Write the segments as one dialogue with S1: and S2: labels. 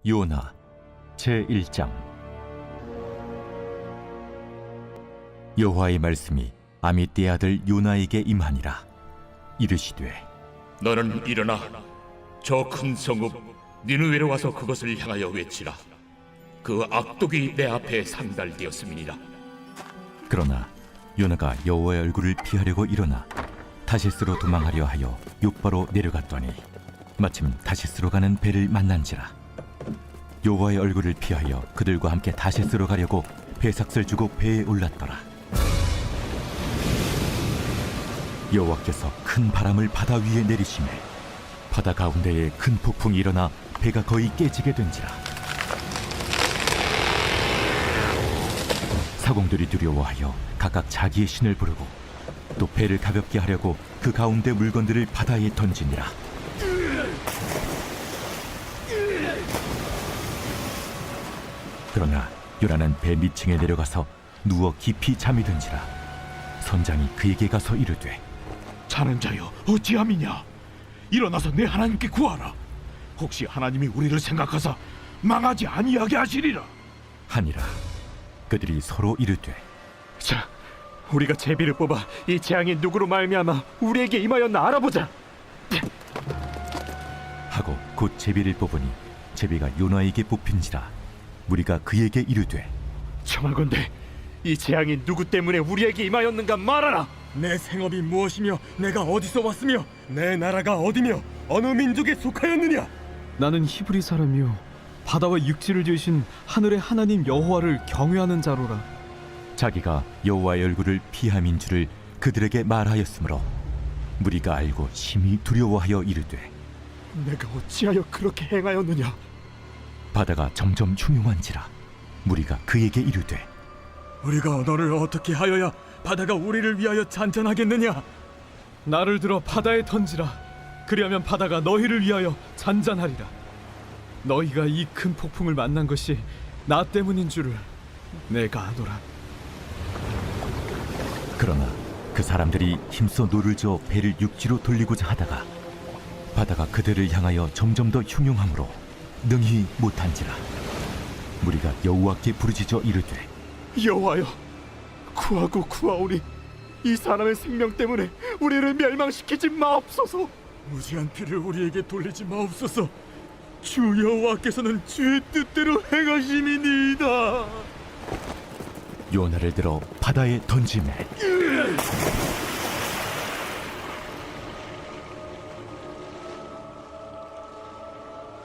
S1: 요나 제1장. 여호와의 말씀이 아미떼의 아들 요나에게 임하니라. 이르시되
S2: 너는 일어나 저 큰 성읍 니느웨로 와서 그것을 향하여 외치라. 그 악독이 내 앞에 상달되었음이니라.
S1: 그러나 요나가 여호와의 얼굴을 피하려고 일어나 다시스로 도망하려 하여 욥바로 내려갔더니 마침 다시스로 가는 배를 만난지라. 여호와의 얼굴을 피하여 그들과 함께 다시스로 가려고 배삭을 주고 배에 올랐더라. 여호와께서 큰 바람을 바다 위에 내리시매 바다 가운데에 큰 폭풍이 일어나 배가 거의 깨지게 된지라. 사공들이 두려워하여 각각 자기의 신을 부르고 또 배를 가볍게 하려고 그 가운데 물건들을 바다에 던지니라. 그러나 요나는 배 밑층에 내려가서 누워 깊이 잠이 든지라. 선장이 그에게 가서 이르되
S2: 자는 자여 어찌함이냐. 일어나서 내 하나님께 구하라. 혹시 하나님이 우리를 생각하사 망하지 아니하게 하시리라.
S1: 하니라. 그들이 서로 이르되
S3: 자, 우리가 제비를 뽑아 이 재앙이 누구로 말미암아 우리에게 임하였나 알아보자.
S1: 하고 곧 제비를 뽑으니 제비가 요나에게 뽑힌지라. 무리가 그에게 이르되
S3: 청하건대 이 재앙이 누구 때문에 우리에게 임하였는가 말하라.
S4: 내 생업이 무엇이며 내가 어디서 왔으며 내 나라가 어디며 어느 민족에 속하였느냐?
S5: 나는 히브리 사람이요 바다와 육지를 지으신 하늘의 하나님 여호와를 경외하는 자로라.
S1: 자기가 여호와의 얼굴을 피함인 줄을 그들에게 말하였으므로 무리가 알고 심히 두려워하여 이르되
S3: 내가 어찌하여 그렇게 행하였느냐.
S1: 바다가 점점 흉흉한지라. 무리가 그에게 이르되
S4: 우리가 너를 어떻게 하여야 바다가 우리를 위하여 잔잔하겠느냐?
S5: 나를 들어 바다에 던지라. 그리하면 바다가 너희를 위하여 잔잔하리라. 너희가 이 큰 폭풍을 만난 것이 나 때문인 줄을 내가 아노라.
S1: 그러나 그 사람들이 힘써 노를 저어 배를 육지로 돌리고자 하다가 바다가 그들을 향하여 점점 더 흉흉함으로 능히 못한지라. 무리가 여호와께 부르짖어 이르되
S3: 여호와여, 구하고 구하오니 이 사람의 생명 때문에 우리를 멸망시키지 마옵소서.
S4: 무지한 피를 우리에게 돌리지 마옵소서. 주 여호와께서는 주의 뜻대로 행하심이니이다.
S1: 요나를 들어 바다에 던지매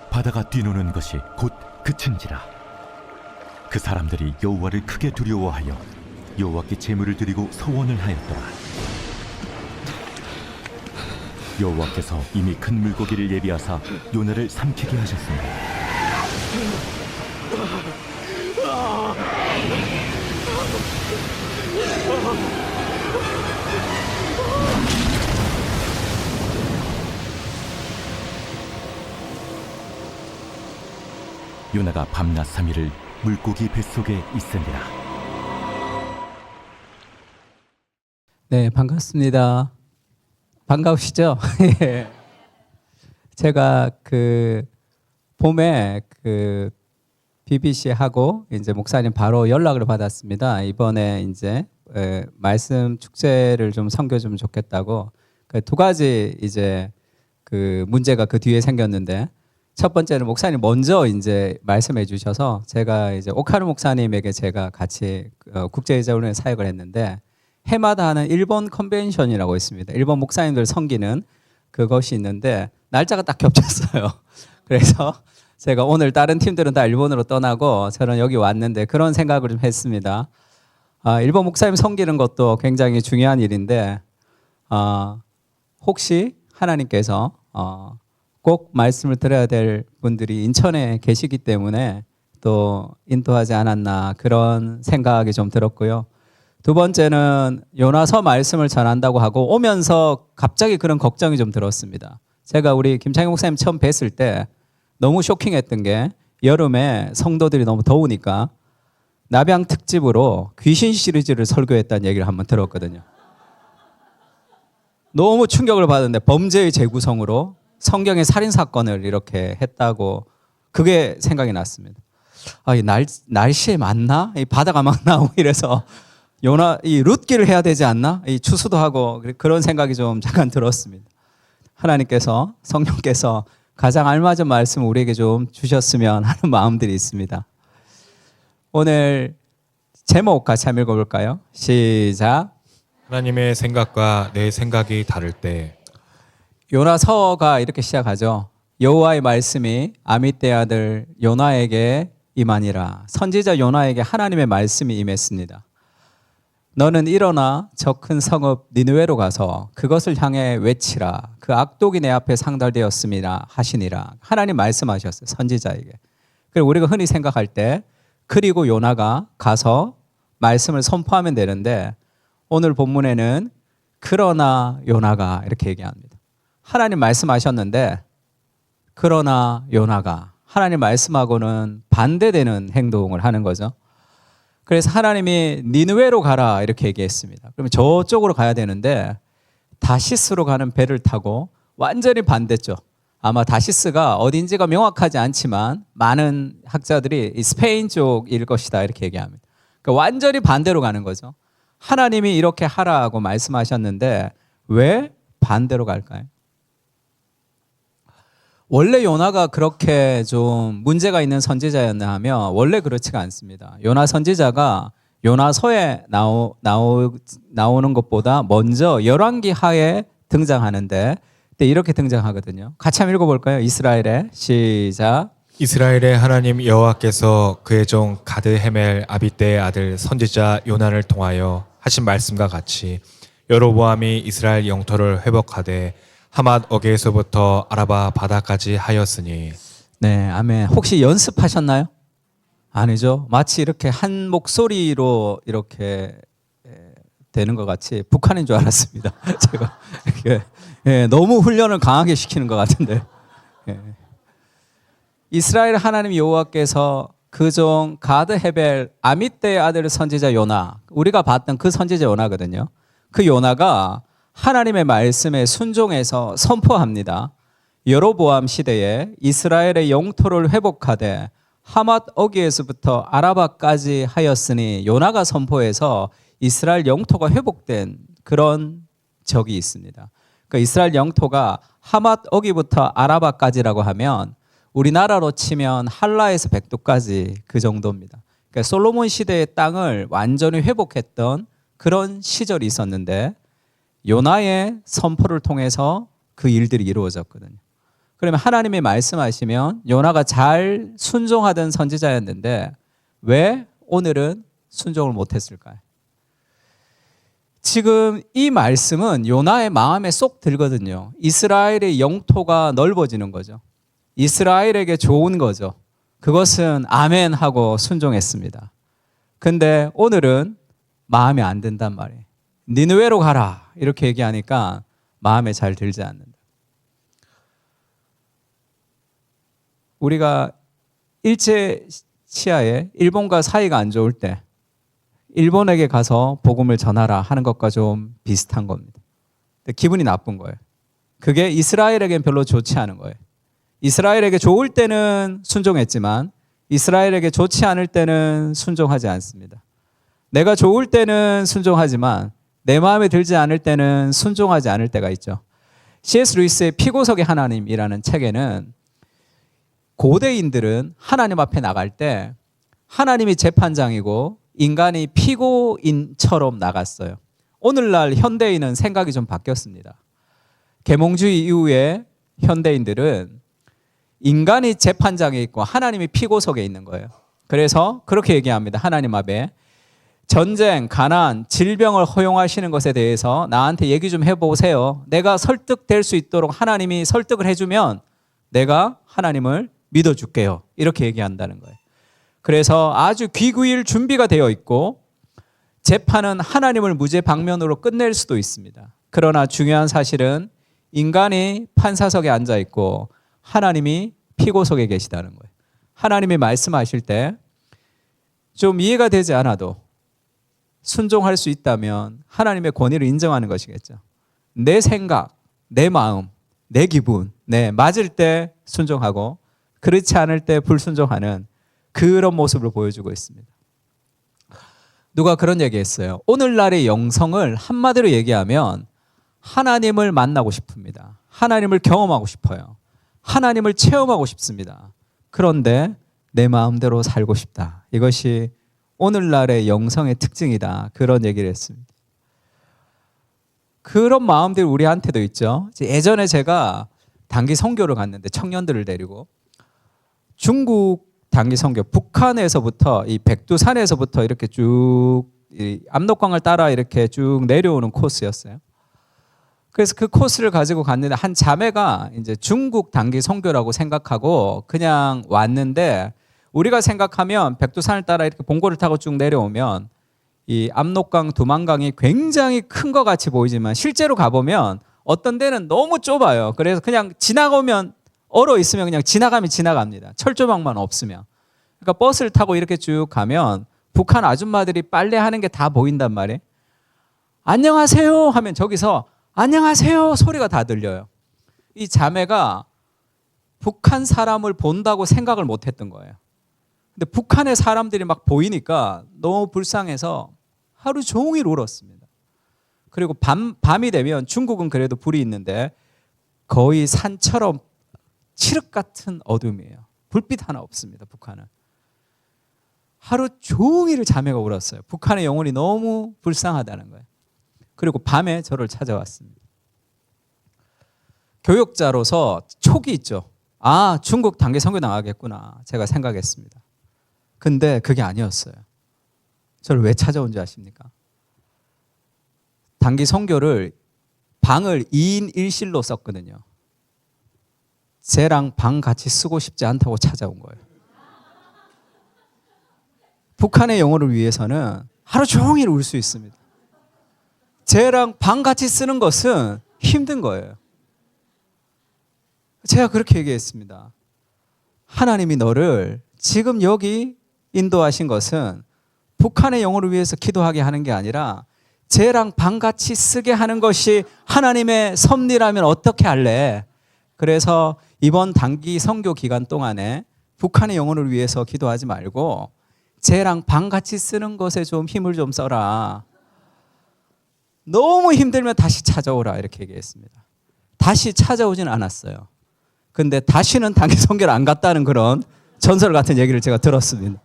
S1: 바다가 뛰노는 것이 곧 그친지라. 그 사람들이 여호와를 크게 두려워하여 여호와께 제물을 드리고 소원을 하였더라. 여호와께서 이미 큰 물고기를 예비하사 요나를 삼키게 하셨습니다. 요나가 밤낮 3일을 물고기 뱃속에 있으니라.
S6: 네, 반갑습니다. 반가우시죠? 예. 제가 그 봄에 그 BBC하고 이제 목사님 바로 연락을 받았습니다. 이번에 이제 말씀 축제를 좀 선교주면 좋겠다고. 그 두 가지 이제 그 문제가 그 뒤에 생겼는데, 첫 번째는 목사님 먼저 이제 말씀해 주셔서 제가 이제 오카르 목사님에게 제가 같이 국제의자훈련 사역을 했는데, 해마다 하는 일본 컨벤션이라고 있습니다. 일본 목사님들 섬기는 그것이 있는데 날짜가 딱 겹쳤어요. 그래서 제가 오늘 다른 팀들은 다 일본으로 떠나고 저는 여기 왔는데 그런 생각을 좀 했습니다. 일본 목사님 섬기는 것도 굉장히 중요한 일인데 혹시 하나님께서 꼭 말씀을 들어야 될 분들이 인천에 계시기 때문에 또 인도하지 않았나 그런 생각이 좀 들었고요. 두 번째는 요나서 말씀을 전한다고 하고 오면서 갑자기 그런 걱정이 좀 들었습니다. 제가 우리 김창희 목사님 처음 뵀을 때 너무 쇼킹했던 게 여름에 성도들이 너무 더우니까 남양 특집으로 귀신 시리즈를 설교했다는 얘기를 한번 들었거든요. 너무 충격을 받았는데 범죄의 재구성으로 성경의 살인 사건을 이렇게 했다고 그게 생각이 났습니다. 아, 이 날씨에 맞나? 이 바다가 막 나오고 이래서 요나 이 룻기를 해야 되지 않나? 이 추수도 하고 그런 생각이 좀 잠깐 들었습니다. 하나님께서 성령께서 가장 알맞은 말씀을 우리에게 좀 주셨으면 하는 마음들이 있습니다. 오늘 제목 같이 한번 읽어볼까요? 시작.
S7: 하나님의 생각과 내 생각이 다를 때
S6: 요나서가 이렇게 시작하죠. 여호와의 말씀이 아미떼 아들 요나에게 임하니라. 선지자 요나에게 하나님의 말씀이 임했습니다. 너는 일어나 저 큰 성읍 니느웨로 가서 그것을 향해 외치라. 그 악독이 내 앞에 상달되었음이라 하시니라. 하나님 말씀하셨어요. 선지자에게. 그리고 우리가 흔히 생각할 때 그리고 요나가 가서 말씀을 선포하면 되는데 오늘 본문에는 그러나 요나가 이렇게 얘기합니다. 하나님 말씀하셨는데 그러나 요나가 하나님 말씀하고는 반대되는 행동을 하는 거죠. 그래서 하나님이 니느웨로 가라 이렇게 얘기했습니다. 그러면 저쪽으로 가야 되는데 다시스로 가는 배를 타고 완전히 반대쪽. 아마 다시스가 어딘지가 명확하지 않지만 많은 학자들이 이 스페인 쪽일 것이다 이렇게 얘기합니다. 그러니까 완전히 반대로 가는 거죠. 하나님이 이렇게 하라고 말씀하셨는데 왜 반대로 갈까요? 원래 요나가 그렇게 좀 문제가 있는 선지자였나 하면 원래 그렇지가 않습니다. 요나 선지자가 요나서에 나오는 것보다 먼저 열왕기 하에 등장하는데 이렇게 등장하거든요. 같이 한번 읽어볼까요? 이스라엘의 시작.
S7: 이스라엘의 하나님 여호와께서 그의 종 가드 헤멜 아비떼의 아들 선지자 요나를 통하여 하신 말씀과 같이 여로보암이 이스라엘 영토를 회복하되 하맛 어게에서부터 아라바 바다까지 하였으니.
S6: 네, 아멘. 혹시 연습하셨나요? 아니죠. 마치 이렇게 한 목소리로 이렇게 되는 것 같이 북한인 줄 알았습니다. 제가 너무 훈련을 강하게 시키는 것 같은데. 이스라엘 하나님 여호와께서 그 종 가드 헤벨 아미떼의 아들 선지자 요나, 우리가 봤던 그 선지자 요나거든요. 그 요나가 하나님의 말씀에 순종해서 선포합니다. 여로보암 시대에 이스라엘의 영토를 회복하되 하맛 어기에서부터 아라바까지 하였으니 요나가 선포해서 이스라엘 영토가 회복된 그런 적이 있습니다. 그러니까 이스라엘 영토가 하맛 어기부터 아라바까지라고 하면 우리나라로 치면 한라에서 백두까지 그 정도입니다. 그러니까 솔로몬 시대의 땅을 완전히 회복했던 그런 시절이 있었는데 요나의 선포를 통해서 그 일들이 이루어졌거든요. 그러면 하나님이 말씀하시면 요나가 잘 순종하던 선지자였는데 왜 오늘은 순종을 못했을까요? 지금 이 말씀은 요나의 마음에 쏙 들거든요. 이스라엘의 영토가 넓어지는 거죠. 이스라엘에게 좋은 거죠. 그것은 아멘 하고 순종했습니다. 근데 오늘은 마음에 안 든단 말이에요. 니느웨로 가라 이렇게 얘기하니까 마음에 잘 들지 않는다. 우리가 일제 치하에 일본과 사이가 안 좋을 때 일본에게 가서 복음을 전하라 하는 것과 좀 비슷한 겁니다. 기분이 나쁜 거예요. 그게 이스라엘에겐 별로 좋지 않은 거예요. 이스라엘에게 좋을 때는 순종했지만 이스라엘에게 좋지 않을 때는 순종하지 않습니다. 내가 좋을 때는 순종하지만 내 마음에 들지 않을 때는 순종하지 않을 때가 있죠. C.S. 루이스의 피고석의 하나님이라는 책에는 고대인들은 하나님 앞에 나갈 때 하나님이 재판장이고 인간이 피고인처럼 나갔어요. 오늘날 현대인은 생각이 좀 바뀌었습니다. 계몽주의 이후에 현대인들은 인간이 재판장에 있고 하나님이 피고석에 있는 거예요. 그래서 그렇게 얘기합니다. 하나님 앞에 전쟁, 가난, 질병을 허용하시는 것에 대해서 나한테 얘기 좀 해보세요. 내가 설득될 수 있도록 하나님이 설득을 해주면 내가 하나님을 믿어줄게요. 이렇게 얘기한다는 거예요. 그래서 아주 귀구일 준비가 되어 있고 재판은 하나님을 무죄 방면으로 끝낼 수도 있습니다. 그러나 중요한 사실은 인간이 판사석에 앉아 있고 하나님이 피고석에 계시다는 거예요. 하나님이 말씀하실 때 좀 이해가 되지 않아도 순종할 수 있다면 하나님의 권위를 인정하는 것이겠죠. 내 생각, 내 마음, 내 기분, 맞을 때 순종하고 그렇지 않을 때 불순종하는 그런 모습을 보여주고 있습니다. 누가 그런 얘기했어요. 오늘날의 영성을 한마디로 얘기하면 하나님을 만나고 싶습니다. 하나님을 경험하고 싶어요. 하나님을 체험하고 싶습니다. 그런데 내 마음대로 살고 싶다. 이것이 오늘날의 영성의 특징이다. 그런 얘기를 했습니다. 그런 마음들이 우리한테도 있죠. 예전에 제가 단기 선교를 갔는데 청년들을 데리고 중국 단기 선교, 북한에서부터 이 백두산에서부터 이렇게 쭉 이 압록강을 따라 이렇게 쭉 내려오는 코스였어요. 그래서 그 코스를 가지고 갔는데 한 자매가 이제 중국 단기 선교라고 생각하고 그냥 왔는데, 우리가 생각하면 백두산을 따라 이렇게 봉고를 타고 쭉 내려오면 이 압록강, 두만강이 굉장히 큰 것 같이 보이지만 실제로 가보면 어떤 데는 너무 좁아요. 그래서 그냥 지나가면 얼어 있으면 그냥 지나가면 지나갑니다. 철조망만 없으면. 그러니까 버스를 타고 이렇게 쭉 가면 북한 아줌마들이 빨래하는 게 다 보인단 말이에요. 안녕하세요 하면 저기서 안녕하세요 소리가 다 들려요. 이 자매가 북한 사람을 본다고 생각을 못 했던 거예요. 근데 북한의 사람들이 막 보이니까 너무 불쌍해서 하루 종일 울었습니다. 그리고 밤이 되면 중국은 그래도 불이 있는데 거의 산처럼 칠흑 같은 어둠이에요. 불빛 하나 없습니다. 북한은. 하루 종일 자매가 울었어요. 북한의 영혼이 너무 불쌍하다는 거예요. 그리고 밤에 저를 찾아왔습니다. 교육자로서 촉이 있죠. 아, 중국 단기 선교 나가겠구나 제가 생각했습니다. 근데 그게 아니었어요. 저를 왜 찾아온 줄 아십니까? 단기 선교를 방을 2인 1실로 썼거든요. 쟤랑 방 같이 쓰고 싶지 않다고 찾아온 거예요. 북한의 영혼을 위해서는 하루 종일 울 수 있습니다. 쟤랑 방 같이 쓰는 것은 힘든 거예요. 제가 그렇게 얘기했습니다. 하나님이 너를 지금 여기 인도하신 것은 북한의 영혼을 위해서 기도하게 하는 게 아니라 쟤랑 방 같이 쓰게 하는 것이 하나님의 섭리라면 어떻게 할래? 그래서 이번 단기 선교 기간 동안에 북한의 영혼을 위해서 기도하지 말고 쟤랑 방 같이 쓰는 것에 좀 힘을 좀 써라. 너무 힘들면 다시 찾아오라 이렇게 얘기했습니다. 다시 찾아오진 않았어요. 근데 다시는 단기 선교를 안 갔다는 그런 전설 같은 얘기를 제가 들었습니다.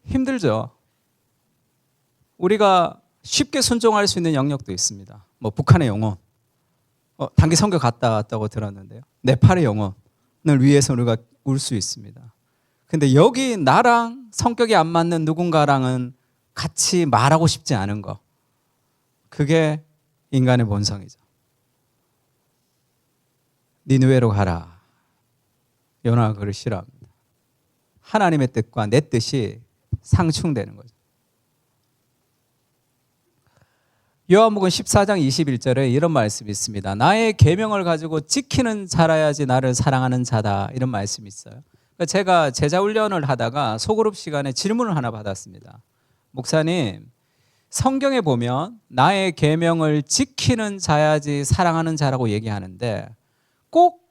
S6: 힘들죠. 우리가 쉽게 순종할 수 있는 영역도 있습니다. 뭐 북한의 영혼, 단기 선교 갔다 왔다고 들었는데요. 네팔의 영혼을 위해서 우리가 울 수 있습니다. 근데 여기 나랑 성격이 안 맞는 누군가랑은 같이 말하고 싶지 않은 거, 그게 인간의 본성이죠. 니느웨로 가라. 요나가 그를 싫어합니다. 하나님의 뜻과 내 뜻이 상충되는 거죠. 요한복음 14장 21절에 이런 말씀이 있습니다. 나의 계명을 가지고 지키는 자라야지 나를 사랑하는 자다. 이런 말씀이 있어요. 제가 제자훈련을 하다가 소그룹 시간에 질문을 하나 받았습니다. 목사님, 성경에 보면 나의 계명을 지키는 자야지 사랑하는 자라고 얘기하는데 꼭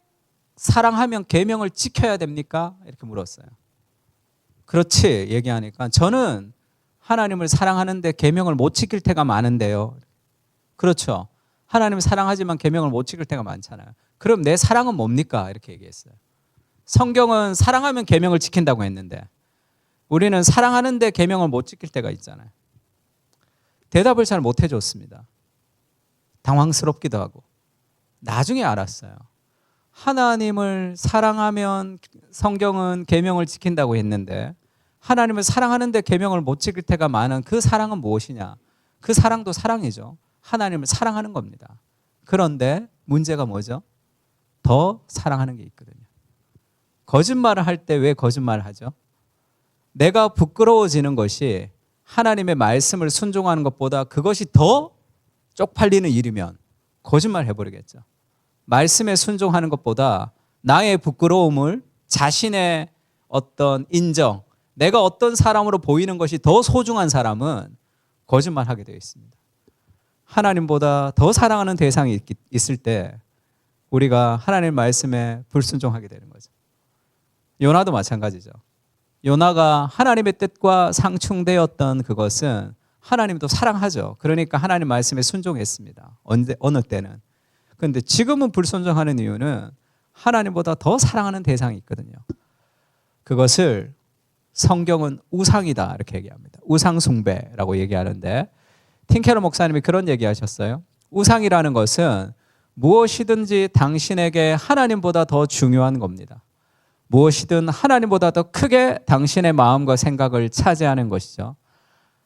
S6: 사랑하면 계명을 지켜야 됩니까? 이렇게 물었어요. 그렇지 얘기하니까 저는 하나님을 사랑하는데 계명을 못 지킬 때가 많은데요. 그렇죠. 하나님을 사랑하지만 계명을 못 지킬 때가 많잖아요. 그럼 내 사랑은 뭡니까? 이렇게 얘기했어요. 성경은 사랑하면 계명을 지킨다고 했는데 우리는 사랑하는데 계명을 못 지킬 때가 있잖아요. 대답을 잘 못 해줬습니다. 당황스럽기도 하고. 나중에 알았어요. 하나님을 사랑하면 성경은 계명을 지킨다고 했는데 하나님을 사랑하는데 계명을 못 지킬 때가 많은 그 사랑은 무엇이냐? 그 사랑도 사랑이죠. 하나님을 사랑하는 겁니다. 그런데 문제가 뭐죠? 더 사랑하는 게 있거든요. 거짓말을 할 때 왜 거짓말을 하죠? 내가 부끄러워지는 것이 하나님의 말씀을 순종하는 것보다 그것이 더 쪽팔리는 일이면 거짓말 해버리겠죠. 말씀에 순종하는 것보다 나의 부끄러움을, 자신의 어떤 인정, 내가 어떤 사람으로 보이는 것이 더 소중한 사람은 거짓말하게 되어 있습니다. 하나님보다 더 사랑하는 대상이 있을 때 우리가 하나님 말씀에 불순종하게 되는 거죠. 요나도 마찬가지죠. 요나가 하나님의 뜻과 상충되었던 그것은 하나님도 사랑하죠. 그러니까 하나님 말씀에 순종했습니다. 어느 때는. 그런데 지금은 불순종하는 이유는 하나님보다 더 사랑하는 대상이 있거든요. 그것을 성경은 우상이다 이렇게 얘기합니다. 우상숭배라고 얘기하는데 틴케러 목사님이 그런 얘기하셨어요. 우상이라는 것은 무엇이든지 당신에게 하나님보다 더 중요한 겁니다. 무엇이든 하나님보다 더 크게 당신의 마음과 생각을 차지하는 것이죠.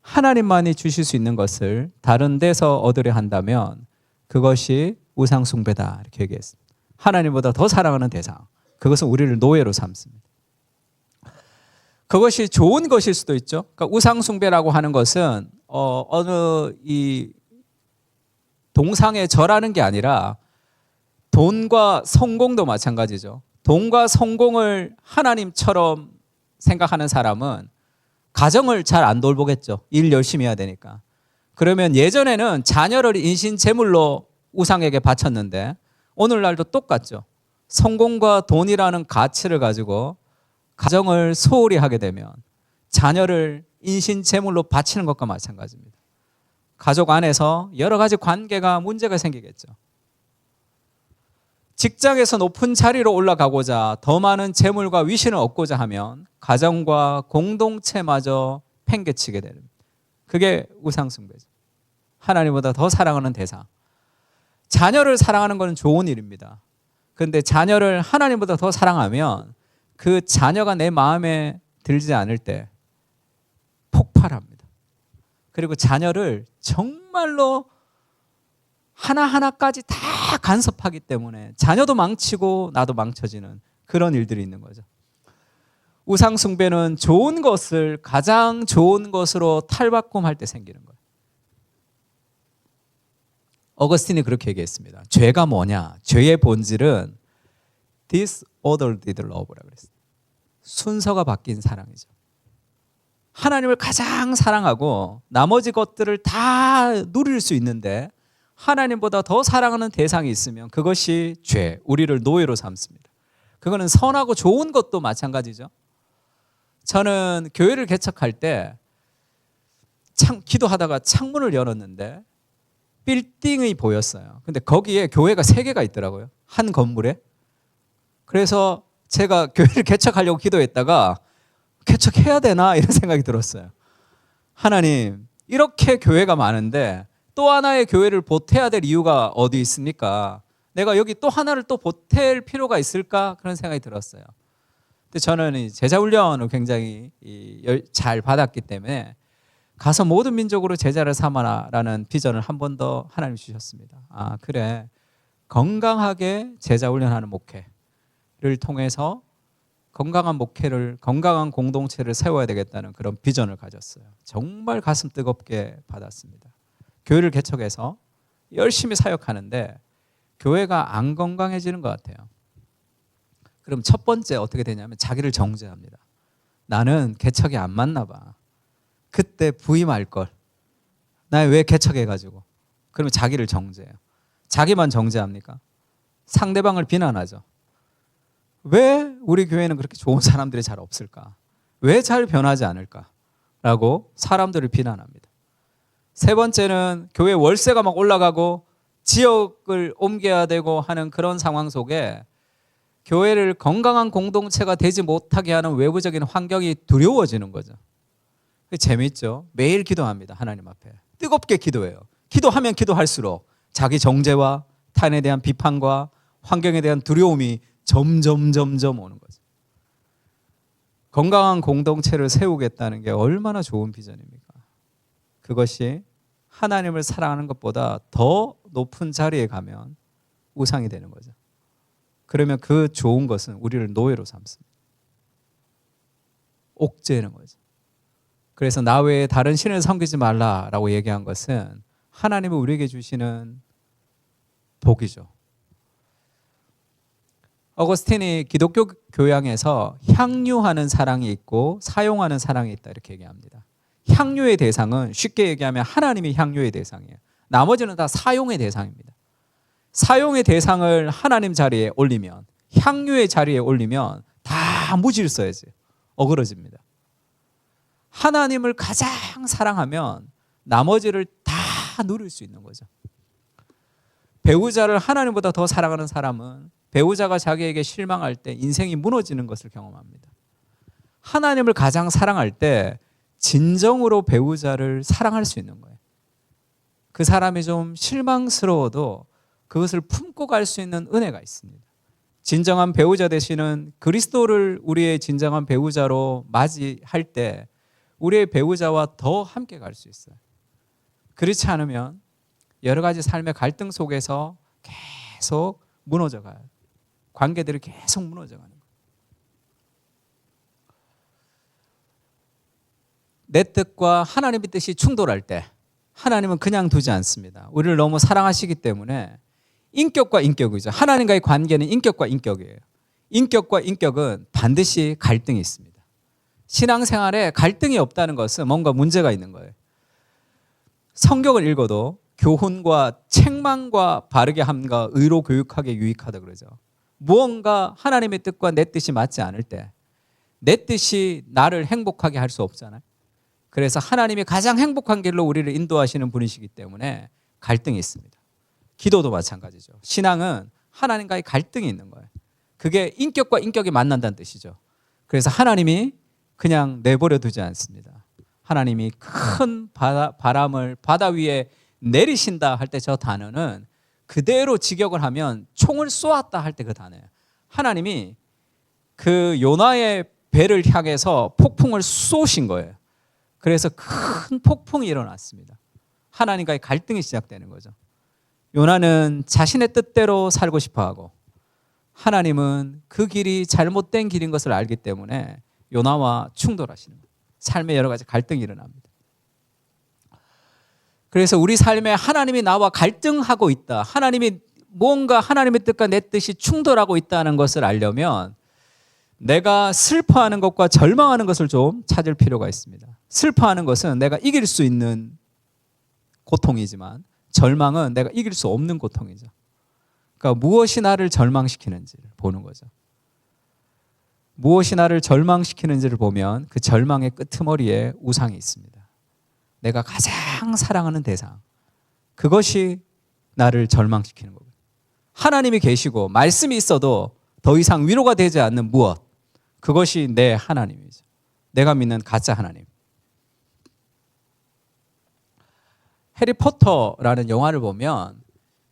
S6: 하나님만이 주실 수 있는 것을 다른 데서 얻으려 한다면 그것이 우상숭배다 이렇게 얘기했습니다. 하나님보다 더 사랑하는 대상, 그것은 우리를 노예로 삼습니다. 그것이 좋은 것일 수도 있죠. 그러니까 우상숭배라고 하는 것은 어느 이 동상에 절하는 게 아니라 돈과 성공도 마찬가지죠. 돈과 성공을 하나님처럼 생각하는 사람은 가정을 잘 안 돌보겠죠. 일 열심히 해야 되니까. 그러면 예전에는 자녀를 인신제물로 우상에게 바쳤는데 오늘날도 똑같죠. 성공과 돈이라는 가치를 가지고 가정을 소홀히 하게 되면 자녀를 인신제물로 바치는 것과 마찬가지입니다. 가족 안에서 여러 가지 관계가 문제가 생기겠죠. 직장에서 높은 자리로 올라가고자 더 많은 재물과 위신을 얻고자 하면 가정과 공동체마저 팽개치게 되는, 그게 우상숭배죠. 하나님보다 더 사랑하는 대상. 자녀를 사랑하는 것은 좋은 일입니다. 그런데 자녀를 하나님보다 더 사랑하면 그 자녀가 내 마음에 들지 않을 때 폭발합니다. 그리고 자녀를 정말로 하나하나까지 다 간섭하기 때문에 자녀도 망치고 나도 망쳐지는 그런 일들이 있는 거죠. 우상숭배는 좋은 것을 가장 좋은 것으로 탈바꿈할 때 생기는 거예요. 어거스틴이 그렇게 얘기했습니다. 죄가 뭐냐? 죄의 본질은 disordered love라고 그랬어요. 순서가 바뀐 사랑이죠. 하나님을 가장 사랑하고 나머지 것들을 다 누릴 수 있는데 하나님보다 더 사랑하는 대상이 있으면 그것이 죄, 우리를 노예로 삼습니다. 그거는 선하고 좋은 것도 마찬가지죠. 저는 교회를 개척할 때 기도하다가 창문을 열었는데 빌딩이 보였어요. 근데 거기에 교회가 3개가 있더라고요. 한 건물에. 그래서 제가 교회를 개척하려고 기도했다가 개척해야 되나 이런 생각이 들었어요. 하나님, 이렇게 교회가 많은데 또 하나의 교회를 보태야 될 이유가 어디 있습니까? 내가 여기 또 하나를 또 보탤 필요가 있을까? 그런 생각이 들었어요. 근데 저는 제자훈련을 굉장히 잘 받았기 때문에 가서 모든 민족으로 제자를 삼아라라는 비전을 한 번 더 하나님 주셨습니다. 아, 그래. 건강하게 제자훈련하는 목회를 통해서 건강한 목회를, 건강한 공동체를 세워야 되겠다는 그런 비전을 가졌어요. 정말 가슴 뜨겁게 받았습니다. 교회를 개척해서 열심히 사역하는데 교회가 안 건강해지는 것 같아요. 그럼 첫 번째 어떻게 되냐면 자기를 정죄합니다. 나는 개척이 안 맞나 봐. 그때 부임할 걸. 나 왜 개척해가지고. 그러면 자기를 정죄해요. 자기만 정죄합니까? 상대방을 비난하죠. 왜 우리 교회는 그렇게 좋은 사람들이 잘 없을까? 왜 잘 변하지 않을까? 라고 사람들을 비난합니다. 3번째는 교회 월세가 막 올라가고 지역을 옮겨야 되고 하는 그런 상황 속에 교회를 건강한 공동체가 되지 못하게 하는 외부적인 환경이 두려워지는 거죠. 재밌죠? 매일 기도합니다. 하나님 앞에. 뜨겁게 기도해요. 기도하면 기도할수록 자기 정죄와 타인에 대한 비판과 환경에 대한 두려움이 점점 오는 거죠. 건강한 공동체를 세우겠다는 게 얼마나 좋은 비전입니까? 그것이 하나님을 사랑하는 것보다 더 높은 자리에 가면 우상이 되는 거죠. 그러면 그 좋은 것은 우리를 노예로 삼습니다. 옥죄는 거죠. 그래서 나 외에 다른 신을 섬기지 말라라고 얘기한 것은 하나님이 우리에게 주시는 복이죠. 어거스틴이 기독교 교양에서 향유하는 사랑이 있고 사용하는 사랑이 있다 이렇게 얘기합니다. 향유의 대상은 쉽게 얘기하면 하나님이 향유의 대상이에요. 나머지는 다 사용의 대상입니다. 사용의 대상을 하나님 자리에 올리면, 향유의 자리에 올리면 다 무질서해져요. 어그러집니다. 하나님을 가장 사랑하면 나머지를 다 누릴 수 있는 거죠. 배우자를 하나님보다 더 사랑하는 사람은 배우자가 자기에게 실망할 때 인생이 무너지는 것을 경험합니다. 하나님을 가장 사랑할 때 진정으로 배우자를 사랑할 수 있는 거예요. 그 사람이 좀 실망스러워도 그것을 품고 갈 수 있는 은혜가 있습니다. 진정한 배우자 되시는 그리스도를 우리의 진정한 배우자로 맞이할 때 우리의 배우자와 더 함께 갈 수 있어요. 그렇지 않으면 여러 가지 삶의 갈등 속에서 계속 무너져 가요. 관계들이 계속 무너져 가는 거예요. 내 뜻과 하나님의 뜻이 충돌할 때 하나님은 그냥 두지 않습니다. 우리를 너무 사랑하시기 때문에 인격과 인격이죠. 하나님과의 관계는 인격과 인격이에요. 인격과 인격은 반드시 갈등이 있습니다. 신앙생활에 갈등이 없다는 것은 뭔가 문제가 있는 거예요. 성경을 읽어도 교훈과 책망과 바르게 함과 의로 교육하게 유익하다 그러죠. 무언가 하나님의 뜻과 내 뜻이 맞지 않을 때 내 뜻이 나를 행복하게 할 수 없잖아요. 그래서 하나님이 가장 행복한 길로 우리를 인도하시는 분이시기 때문에 갈등이 있습니다. 기도도 마찬가지죠. 신앙은 하나님과의 갈등이 있는 거예요. 그게 인격과 인격이 만난다는 뜻이죠. 그래서 하나님이 그냥 내버려 두지 않습니다. 하나님이 큰 바람을 바다 위에 내리신다 할 때 저 단어는 그대로 직역을 하면 총을 쏘았다 할 때 그 단어예요. 하나님이 그 요나의 배를 향해서 폭풍을 쏘신 거예요. 그래서 큰 폭풍이 일어났습니다. 하나님과의 갈등이 시작되는 거죠. 요나는 자신의 뜻대로 살고 싶어하고 하나님은 그 길이 잘못된 길인 것을 알기 때문에 요나와 충돌하시는 거예요. 삶에 여러 가지 갈등이 일어납니다. 그래서 우리 삶에 하나님이 나와 갈등하고 있다, 하나님이 뭔가 하나님의 뜻과 내 뜻이 충돌하고 있다는 것을 알려면 내가 슬퍼하는 것과 절망하는 것을 좀 찾을 필요가 있습니다. 슬퍼하는 것은 내가 이길 수 있는 고통이지만 절망은 내가 이길 수 없는 고통이죠. 그러니까 무엇이 나를 절망시키는지를 보는 거죠. 무엇이 나를 절망시키는지를 보면 그 절망의 끄트머리에 우상이 있습니다. 내가 가장 사랑하는 대상, 그것이 나를 절망시키는 거예요. 하나님이 계시고 말씀이 있어도 더 이상 위로가 되지 않는 무엇, 그것이 내 하나님이죠. 내가 믿는 가짜 하나님. 해리포터라는 영화를 보면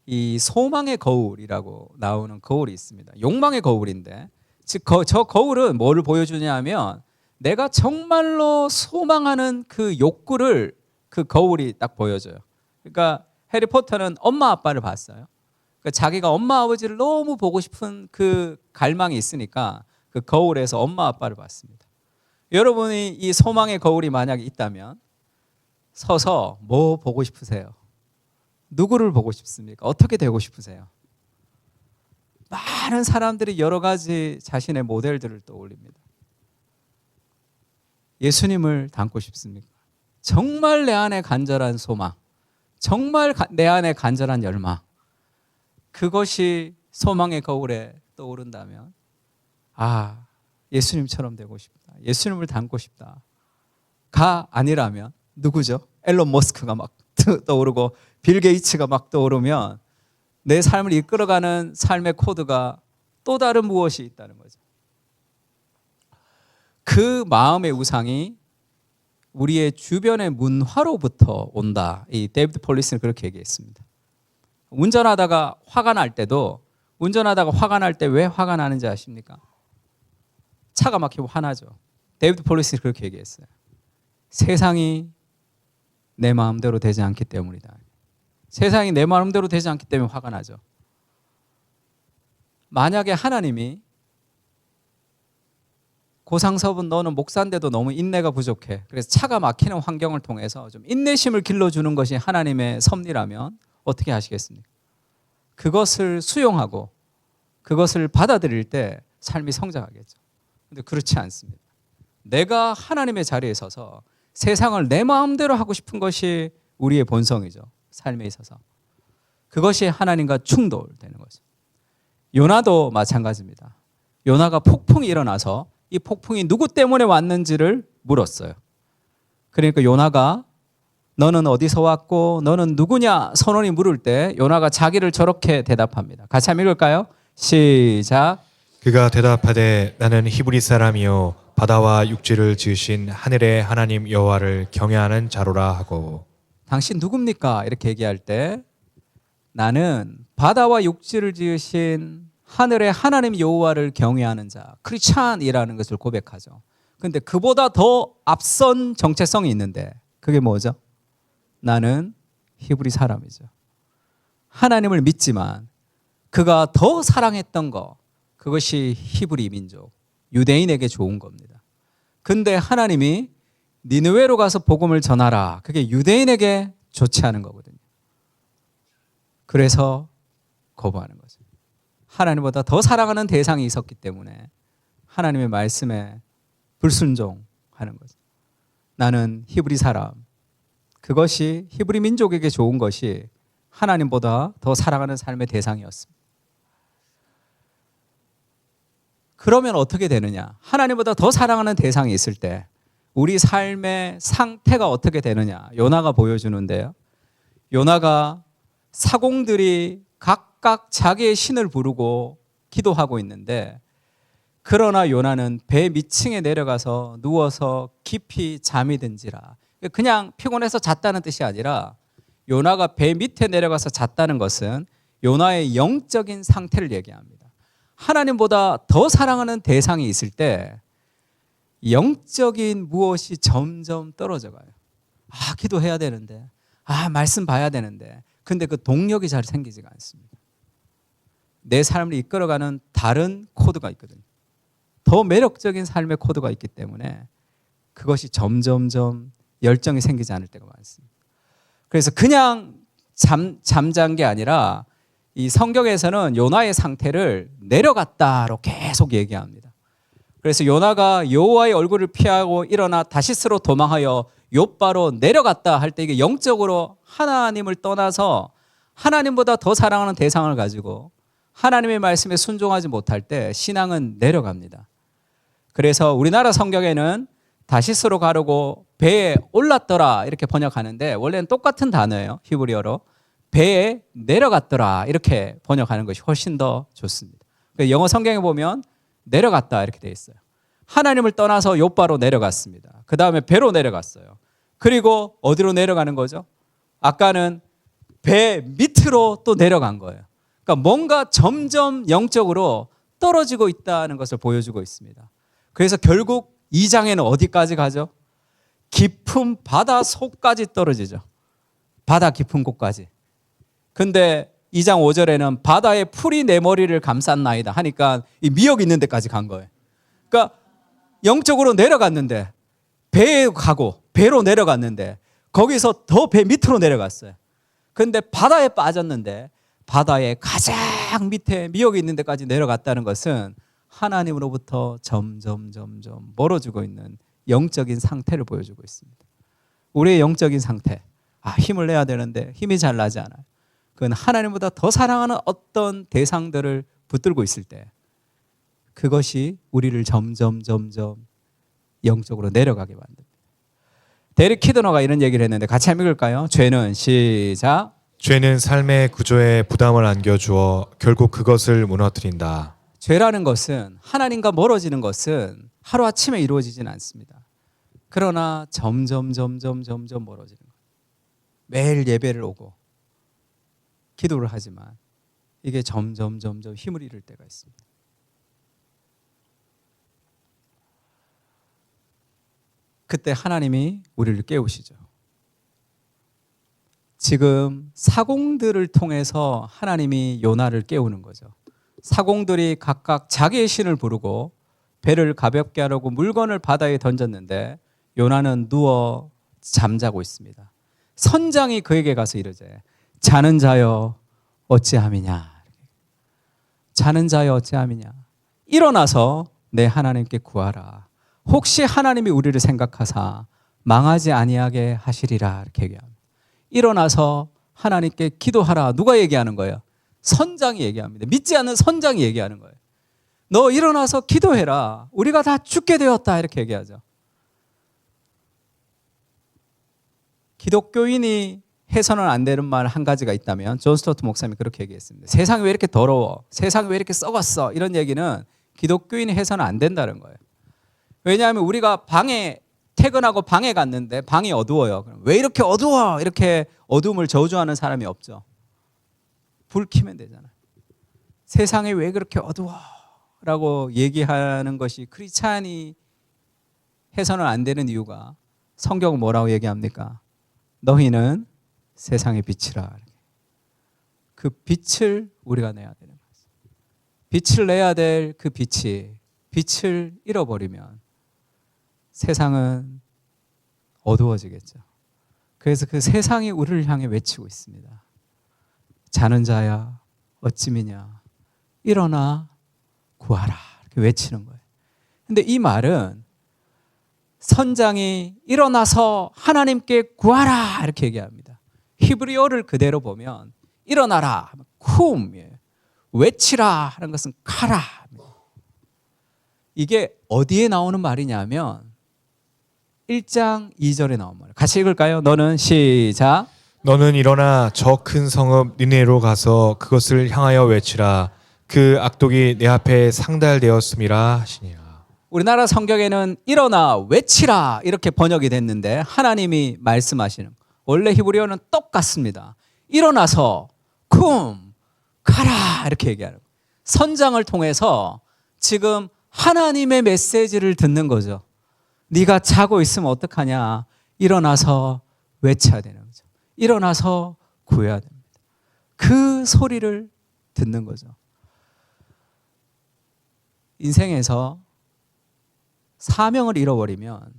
S6: 이 소망의 거울이라고 나오는 거울이 있습니다. 욕망의 거울인데 즉 저 거울은 뭐를 보여주냐 하면 내가 정말로 소망하는 그 욕구를 그 거울이 딱 보여줘요. 그러니까 해리포터는 엄마 아빠를 봤어요. 그러니까 자기가 엄마 아버지를 너무 보고 싶은 그 갈망이 있으니까 그 거울에서 엄마 아빠를 봤습니다. 여러분이 이 소망의 거울이 만약에 있다면 서서 뭐 보고 싶으세요? 누구를 보고 싶습니까? 어떻게 되고 싶으세요? 많은 사람들이 여러 가지 자신의 모델들을 떠올립니다. 예수님을 닮고 싶습니까? 정말 내 안에 간절한 소망, 정말 내 안에 간절한 열망, 그것이 소망의 거울에 떠오른다면 아, 예수님처럼 되고 싶다, 예수님을 닮고 싶다가 아니라면 누구죠? 앨런 머스크가 막 떠오르고 빌 게이츠가 막 떠오르면 내 삶을 이끌어가는 삶의 코드가 또 다른 무엇이 있다는 거죠. 그 마음의 우상이 우리의 주변의 문화로부터 온다. 이 데이비드 폴리스는 그렇게 얘기했습니다. 운전하다가 화가 날 때 왜 화가 나는지 아십니까? 차가 막히고 화나죠. 데이비드 폴리스는 그렇게 얘기했어요. 세상이 내 마음대로 되지 않기 때문이다. 세상이 내 마음대로 되지 않기 때문에 화가 나죠. 만약에 하나님이 고상섭은 너는 목사인데도 너무 인내가 부족해, 그래서 차가 막히는 환경을 통해서 좀 인내심을 길러주는 것이 하나님의 섭리라면 어떻게 하시겠습니까? 그것을 수용하고 그것을 받아들일 때 삶이 성장하겠죠. 근데 그렇지 않습니다. 내가 하나님의 자리에 서서 세상을 내 마음대로 하고 싶은 것이 우리의 본성이죠. 삶에 있어서. 그것이 하나님과 충돌되는 거죠. 요나도 마찬가지입니다. 요나가 폭풍이 일어나서 이 폭풍이 누구 때문에 왔는지를 물었어요. 그러니까 요나가 너는 어디서 왔고 너는 누구냐 선원이 물을 때 요나가 자기를 저렇게 대답합니다. 같이 한번 읽을까요? 시작.
S7: 그가 대답하되 나는 히브리 사람이요 바다와 육지를 지으신 하늘의 하나님 여호와를 경외하는 자로라 하고.
S6: 당신 누굽니까? 이렇게 얘기할 때 나는 바다와 육지를 지으신 하늘의 하나님 여호와를 경외하는 자, 크리스찬이라는 것을 고백하죠. 근데 그보다 더 앞선 정체성이 있는데 그게 뭐죠? 나는 히브리 사람이죠. 하나님을 믿지만 그가 더 사랑했던 거, 그것이 히브리 민족, 유대인에게 좋은 겁니다. 근데 하나님이 니느웨로 가서 복음을 전하라. 그게 유대인에게 좋지 않은 거거든요. 그래서 거부하는 거죠. 하나님보다 더 사랑하는 대상이 있었기 때문에 하나님의 말씀에 불순종하는 거죠. 나는 히브리 사람. 그것이 히브리 민족에게 좋은 것이 하나님보다 더 사랑하는 삶의 대상이었습니다. 그러면 어떻게 되느냐? 하나님보다 더 사랑하는 대상이 있을 때 우리 삶의 상태가 어떻게 되느냐? 요나가 보여주는데요. 요나가 사공들이 각각 자기의 신을 부르고 기도하고 있는데 그러나 요나는 배 밑층에 내려가서 누워서 깊이 잠이 든지라. 그냥 피곤해서 잤다는 뜻이 아니라 요나가 배 밑에 내려가서 잤다는 것은 요나의 영적인 상태를 얘기합니다. 하나님보다 더 사랑하는 대상이 있을 때 영적인 무엇이 점점 떨어져 가요. 아, 기도해야 되는데, 아, 말씀 봐야 되는데, 근데 그 동력이 잘 생기지가 않습니다. 내 삶을 이끌어가는 다른 코드가 있거든요. 더 매력적인 삶의 코드가 있기 때문에 그것이 점점점 열정이 생기지 않을 때가 많습니다. 그래서 그냥 잠잔 게 아니라 이 성경에서는 요나의 상태를 내려갔다로 계속 얘기합니다. 그래서 요나가 여호와의 얼굴을 피하고 일어나 다시스로 도망하여 욥바로 내려갔다 할 때 이게 영적으로 하나님을 떠나서 하나님보다 더 사랑하는 대상을 가지고 하나님의 말씀에 순종하지 못할 때 신앙은 내려갑니다. 그래서 우리나라 성경에는 다시스로 가르고 배에 올랐더라 이렇게 번역하는데 원래는 똑같은 단어예요. 히브리어로. 배에 내려갔더라 이렇게 번역하는 것이 훨씬 더 좋습니다. 영어 성경에 보면 내려갔다 이렇게 돼 있어요. 하나님을 떠나서 욥바로 내려갔습니다. 그 다음에 배로 내려갔어요. 그리고 어디로 내려가는 거죠? 아까는 배 밑으로 또 내려간 거예요. 그러니까 뭔가 점점 영적으로 떨어지고 있다는 것을 보여주고 있습니다. 그래서 결국 2장에는 어디까지 가죠? 깊은 바다 속까지 떨어지죠. 바다 깊은 곳까지. 근데 2장 5절에는 바다에 풀이 내 머리를 감쌌나이다 하니까 이 미역 있는 데까지 간 거예요. 그러니까 영적으로 내려갔는데 배에 가고 배로 내려갔는데 거기서 더 배 밑으로 내려갔어요. 근데 바다에 빠졌는데 바다의 가장 밑에 미역이 있는 데까지 내려갔다는 것은 하나님으로부터 점점 멀어지고 있는 영적인 상태를 보여주고 있습니다. 우리의 영적인 상태, 힘을 내야 되는데 힘이 잘 나지 않아요. 그건 하나님보다 더 사랑하는 어떤 대상들을 붙들고 있을 때 그것이 우리를 점점 영적으로 내려가게 만듭니다. 데릭 키드너가 이런 얘기를 했는데 같이 한번 읽을까요? 죄는 시작.
S7: 죄는 삶의 구조에 부담을 안겨주어 결국 그것을 무너뜨린다.
S6: 죄라는 것은 하나님과 멀어지는 것은 하루아침에 이루어지진 않습니다. 그러나 점점 멀어지는 거예요. 매일 예배를 오고 기도를 하지만 이게 점점 힘을 잃을 때가 있습니다. 그때 하나님이 우리를 깨우시죠. 지금 사공들을 통해서 하나님이 요나를 깨우는 거죠. 사공들이 각각 자기의 신을 부르고 배를 가볍게 하려고 물건을 바다에 던졌는데 요나는 누워 잠자고 있습니다. 선장이 그에게 가서 이르되 자는 자여 어찌함이냐. 자는 자여 어찌함이냐. 일어나서 내 하나님께 구하라. 혹시 하나님이 우리를 생각하사 망하지 아니하게 하시리라. 이렇게 얘기합니다. 일어나서 하나님께 기도하라. 누가 얘기하는 거예요? 선장이 얘기합니다. 믿지 않는 선장이 얘기하는 거예요. 너 일어나서 기도해라. 우리가 다 죽게 되었다. 이렇게 얘기하죠. 기독교인이 해서는 안 되는 말 한 가지가 있다면 존 스토트 목사님이 그렇게 얘기했습니다. 세상이 왜 이렇게 더러워? 세상이 왜 이렇게 썩었어? 이런 얘기는 기독교인이 해서는 안 된다는 거예요. 왜냐하면 우리가 방에 퇴근하고 방에 갔는데 방이 어두워요. 그럼 왜 이렇게 어두워? 이렇게 어둠을 저주하는 사람이 없죠. 불 켜면 되잖아요. 세상이 왜 그렇게 어두워? 라고 얘기하는 것이 크리스찬이 해서는 안 되는 이유가 성경은 뭐라고 얘기합니까? 너희는 세상의 빛이라. 그 빛을 우리가 내야 되는 거죠. 빛을 내야 될 그 빛을 잃어버리면 세상은 어두워지겠죠. 그래서 그 세상이 우리를 향해 외치고 있습니다. 자는 자야 어찌 미냐 일어나 구하라 이렇게 외치는 거예요. 근데 이 말은 선장이 일어나서 하나님께 구하라 이렇게 얘기합니다. 히브리어를 그대로 보면 일어나라 쿰 외치라 하는 것은 카라. 이게 어디에 나오는 말이냐면 1장 2절에 나온 말이에요. 같이 읽을까요? 너는 시작.
S7: 너는 일어나 저 큰 성읍 니네로 가서 그것을 향하여 외치라. 그 악독이 내 앞에 상달되었음이라 하시니라.
S6: 우리나라 성경에는 일어나 외치라 이렇게 번역이 됐는데 하나님이 말씀하시는 원래 히브리어는 똑같습니다. 일어나서 쿰 가라 이렇게 얘기하는 거예요. 선장을 통해서 지금 하나님의 메시지를 듣는 거죠. 네가 자고 있으면 어떡하냐. 일어나서 외쳐야 되는 거죠. 일어나서 구해야 됩니다. 그 소리를 듣는 거죠. 인생에서 사명을 잃어버리면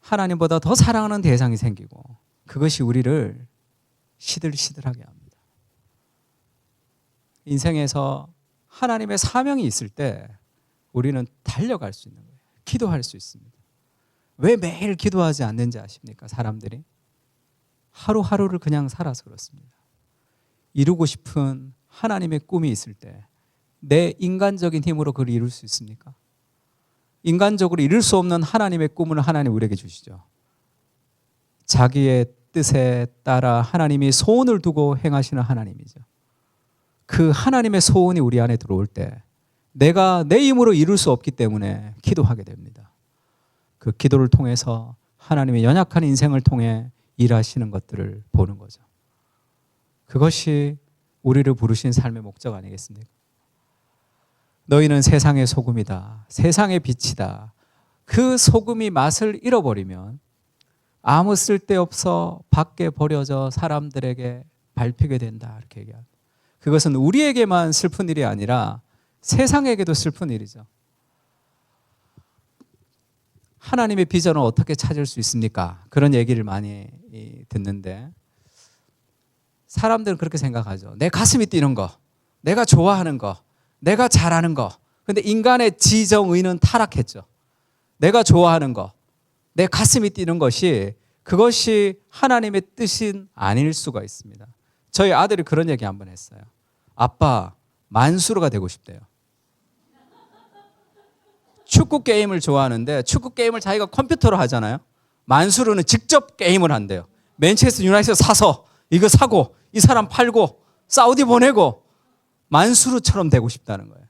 S6: 하나님보다 더 사랑하는 대상이 생기고 그것이 우리를 시들시들하게 합니다. 인생에서 하나님의 사명이 있을 때 우리는 달려갈 수 있는 거예요. 기도할 수 있습니다. 왜 매일 기도하지 않는지 아십니까? 사람들이 하루하루를 그냥 살아서 그렇습니다. 이루고 싶은 하나님의 꿈이 있을 때 내 인간적인 힘으로 그걸 이룰 수 있습니까? 인간적으로 이룰 수 없는 하나님의 꿈을 하나님 우리에게 주시죠. 자기의 뜻에 따라 하나님이 소원을 두고 행하시는 하나님이죠. 그 하나님의 소원이 우리 안에 들어올 때 내가 내 힘으로 이룰 수 없기 때문에 기도하게 됩니다. 그 기도를 통해서 하나님의 연약한 인생을 통해 일하시는 것들을 보는 거죠. 그것이 우리를 부르신 삶의 목적 아니겠습니까? 너희는 세상의 소금이다. 세상의 빛이다. 그 소금이 맛을 잃어버리면 아무 쓸데없어 밖에 버려져 사람들에게 밟히게 된다. 이렇게 얘기합니다. 그것은 우리에게만 슬픈 일이 아니라 세상에게도 슬픈 일이죠. 하나님의 비전을 어떻게 찾을 수 있습니까? 그런 얘기를 많이 듣는데 사람들은 그렇게 생각하죠. 내 가슴이 뛰는 거, 내가 좋아하는 거, 내가 잘하는 거. 근데 인간의 지정의는 타락했죠. 내가 좋아하는 거, 내 가슴이 뛰는 것이 그것이 하나님의 뜻은 아닐 수가 있습니다. 저희 아들이 그런 얘기 한번 했어요. 아빠, 만수르가 되고 싶대요. 축구 게임을 좋아하는데 축구 게임을 자기가 컴퓨터로 하잖아요. 만수르는 직접 게임을 한대요. 맨체스터 유나이티드 사서 이거 사고 이 사람 팔고 사우디 보내고 만수르처럼 되고 싶다는 거예요.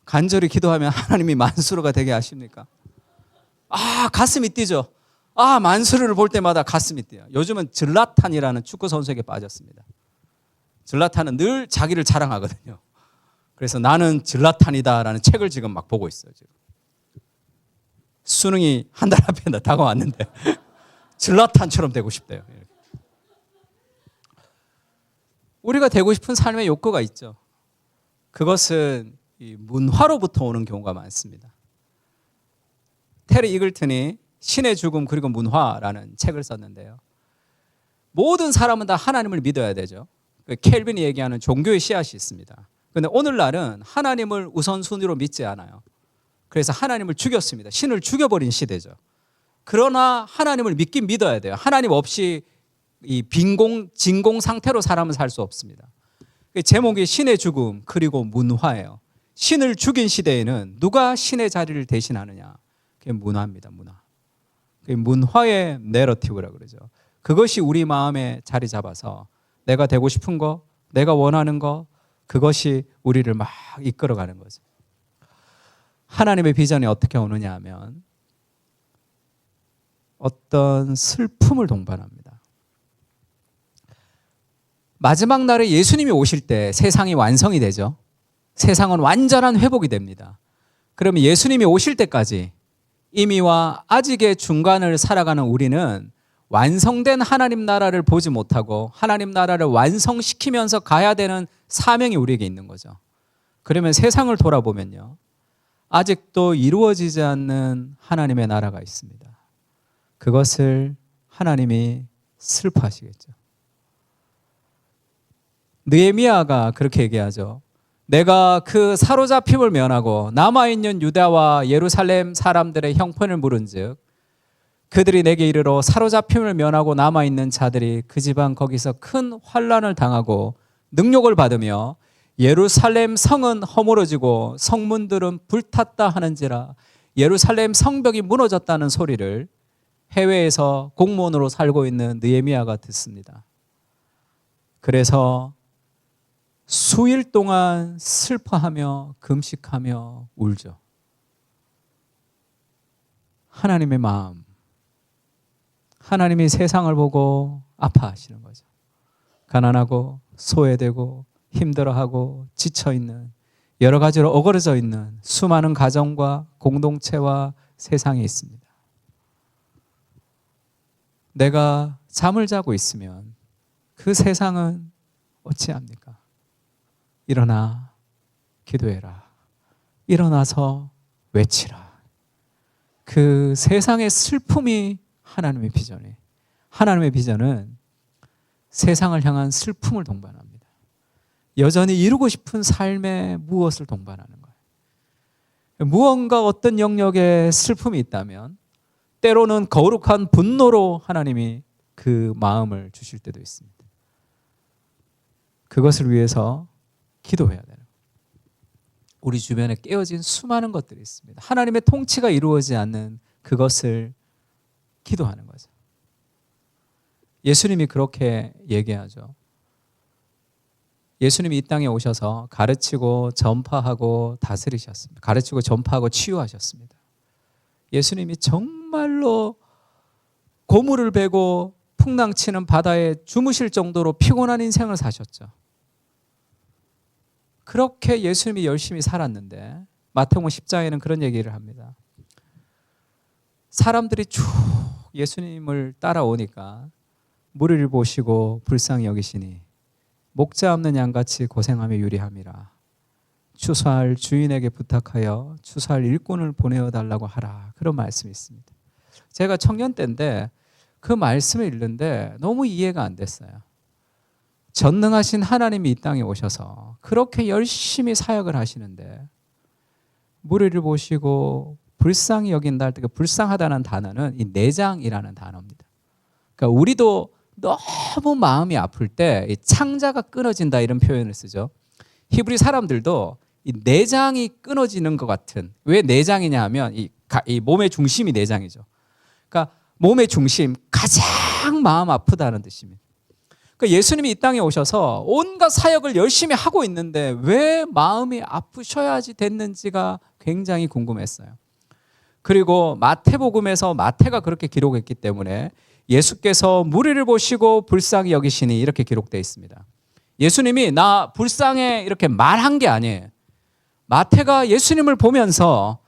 S6: 간절히 기도하면 하나님이 만수르가 되게 하십니까? 아, 가슴이 뛰죠. 아, 만수르를 볼 때마다 가슴이 뛰어요. 요즘은 질라탄이라는 축구 선수에게 빠졌습니다. 질라탄은 늘 자기를 자랑하거든요. 그래서 나는 질라탄이다라는 책을 지금 막 보고 있어요. 지금. 수능이 한 달 앞에 다가왔는데 질라탄처럼 되고 싶대요. 우리가 되고 싶은 삶의 욕구가 있죠. 그것은 이 문화로부터 오는 경우가 많습니다. 테리 이글튼이 신의 죽음 그리고 문화라는 책을 썼는데요. 모든 사람은 다 하나님을 믿어야 되죠. 켈빈이 얘기하는 종교의 씨앗이 있습니다. 그런데 오늘날은 하나님을 우선순위로 믿지 않아요. 그래서 하나님을 죽였습니다. 신을 죽여버린 시대죠. 그러나 하나님을 믿긴 믿어야 돼요. 하나님 없이 이 진공 상태로 사람은 살 수 없습니다. 제목이 신의 죽음 그리고 문화예요. 신을 죽인 시대에는 누가 신의 자리를 대신하느냐? 그게 문화입니다. 문화. 그게 문화의 내러티브라고 그러죠. 그것이 우리 마음에 자리 잡아서 내가 되고 싶은 거, 내가 원하는 거, 그것이 우리를 막 이끌어가는 거죠. 하나님의 비전이 어떻게 오느냐 하면 어떤 슬픔을 동반합니다. 마지막 날에 예수님이 오실 때 세상이 완성이 되죠. 세상은 완전한 회복이 됩니다. 그러면 예수님이 오실 때까지 이미와 아직의 중간을 살아가는 우리는 완성된 하나님 나라를 보지 못하고 하나님 나라를 완성시키면서 가야 되는 사명이 우리에게 있는 거죠. 그러면 세상을 돌아보면요, 아직도 이루어지지 않는 하나님의 나라가 있습니다. 그것을 하나님이 슬퍼하시겠죠. 느헤미야가 그렇게 얘기하죠. 내가 그 사로잡힘을 면하고 남아있는 유다와 예루살렘 사람들의 형편을 물은즉 그들이 내게 이르러 사로잡힘을 면하고 남아있는 자들이 그 지방 거기서 큰 환난을 당하고 능욕을 받으며 예루살렘 성은 허물어지고 성문들은 불탔다 하는지라. 예루살렘 성벽이 무너졌다는 소리를 해외에서 공무원으로 살고 있는 느헤미야가 듣습니다. 그래서 수일 동안 슬퍼하며 금식하며 울죠. 하나님의 마음, 하나님이 세상을 보고 아파하시는 거죠. 가난하고 소외되고 힘들어하고 지쳐있는, 여러 가지로 어그러져 있는 수많은 가정과 공동체와 세상이 있습니다. 내가 잠을 자고 있으면 그 세상은 어찌합니까? 일어나 기도해라. 일어나서 외치라. 그 세상의 슬픔이 하나님의 비전이에요. 하나님의 비전은 세상을 향한 슬픔을 동반합니다. 여전히 이루고 싶은 삶에 무엇을 동반하는 거예요. 무언가 어떤 영역에 슬픔이 있다면 때로는 거룩한 분노로 하나님이 그 마음을 주실 때도 있습니다. 그것을 위해서 기도해야 되는 거예요. 우리 주변에 깨어진 수많은 것들이 있습니다. 하나님의 통치가 이루어지지 않는 그것을 기도하는 거죠. 예수님이 그렇게 얘기하죠. 예수님이 이 땅에 오셔서 가르치고 전파하고 다스리셨습니다. 가르치고 전파하고 치유하셨습니다. 예수님이 정말로 고물을 베고 풍랑치는 바다에 주무실 정도로 피곤한 인생을 사셨죠. 그렇게 예수님이 열심히 살았는데 마태복음 10장에는 그런 얘기를 합니다. 사람들이 쭉 예수님을 따라오니까 무리를 보시고 불쌍히 여기시니 목자 없는 양같이 고생하며 유리함이라. 추수할 주인에게 부탁하여 추수할 일꾼을 보내어 달라고 하라. 그런 말씀이 있습니다. 제가 청년 때인데 그 말씀을 읽는데 너무 이해가 안 됐어요. 전능하신 하나님이 이 땅에 오셔서 그렇게 열심히 사역을 하시는데 무리를 보시고 불쌍히 여긴다 할 때 그 불쌍하다는 단어는 이 내장이라는 단어입니다. 그러니까 우리도 너무 마음이 아플 때 창자가 끊어진다 이런 표현을 쓰죠. 히브리 사람들도 이 내장이 끊어지는 것 같은, 왜 내장이냐 하면 이 몸의 중심이 내장이죠. 그러니까 몸의 중심, 가장 마음 아프다는 뜻입니다. 그러니까 예수님이 이 땅에 오셔서 온갖 사역을 열심히 하고 있는데 왜 마음이 아프셔야지 됐는지가 굉장히 궁금했어요. 그리고 마태복음에서 마태가 그렇게 기록했기 때문에 예수께서 무리를 보시고 불쌍히 여기시니 이렇게 기록되어 있습니다. 예수님이 나 불쌍해 이렇게 말한 게 아니에요. 마태가 예수님을 보면서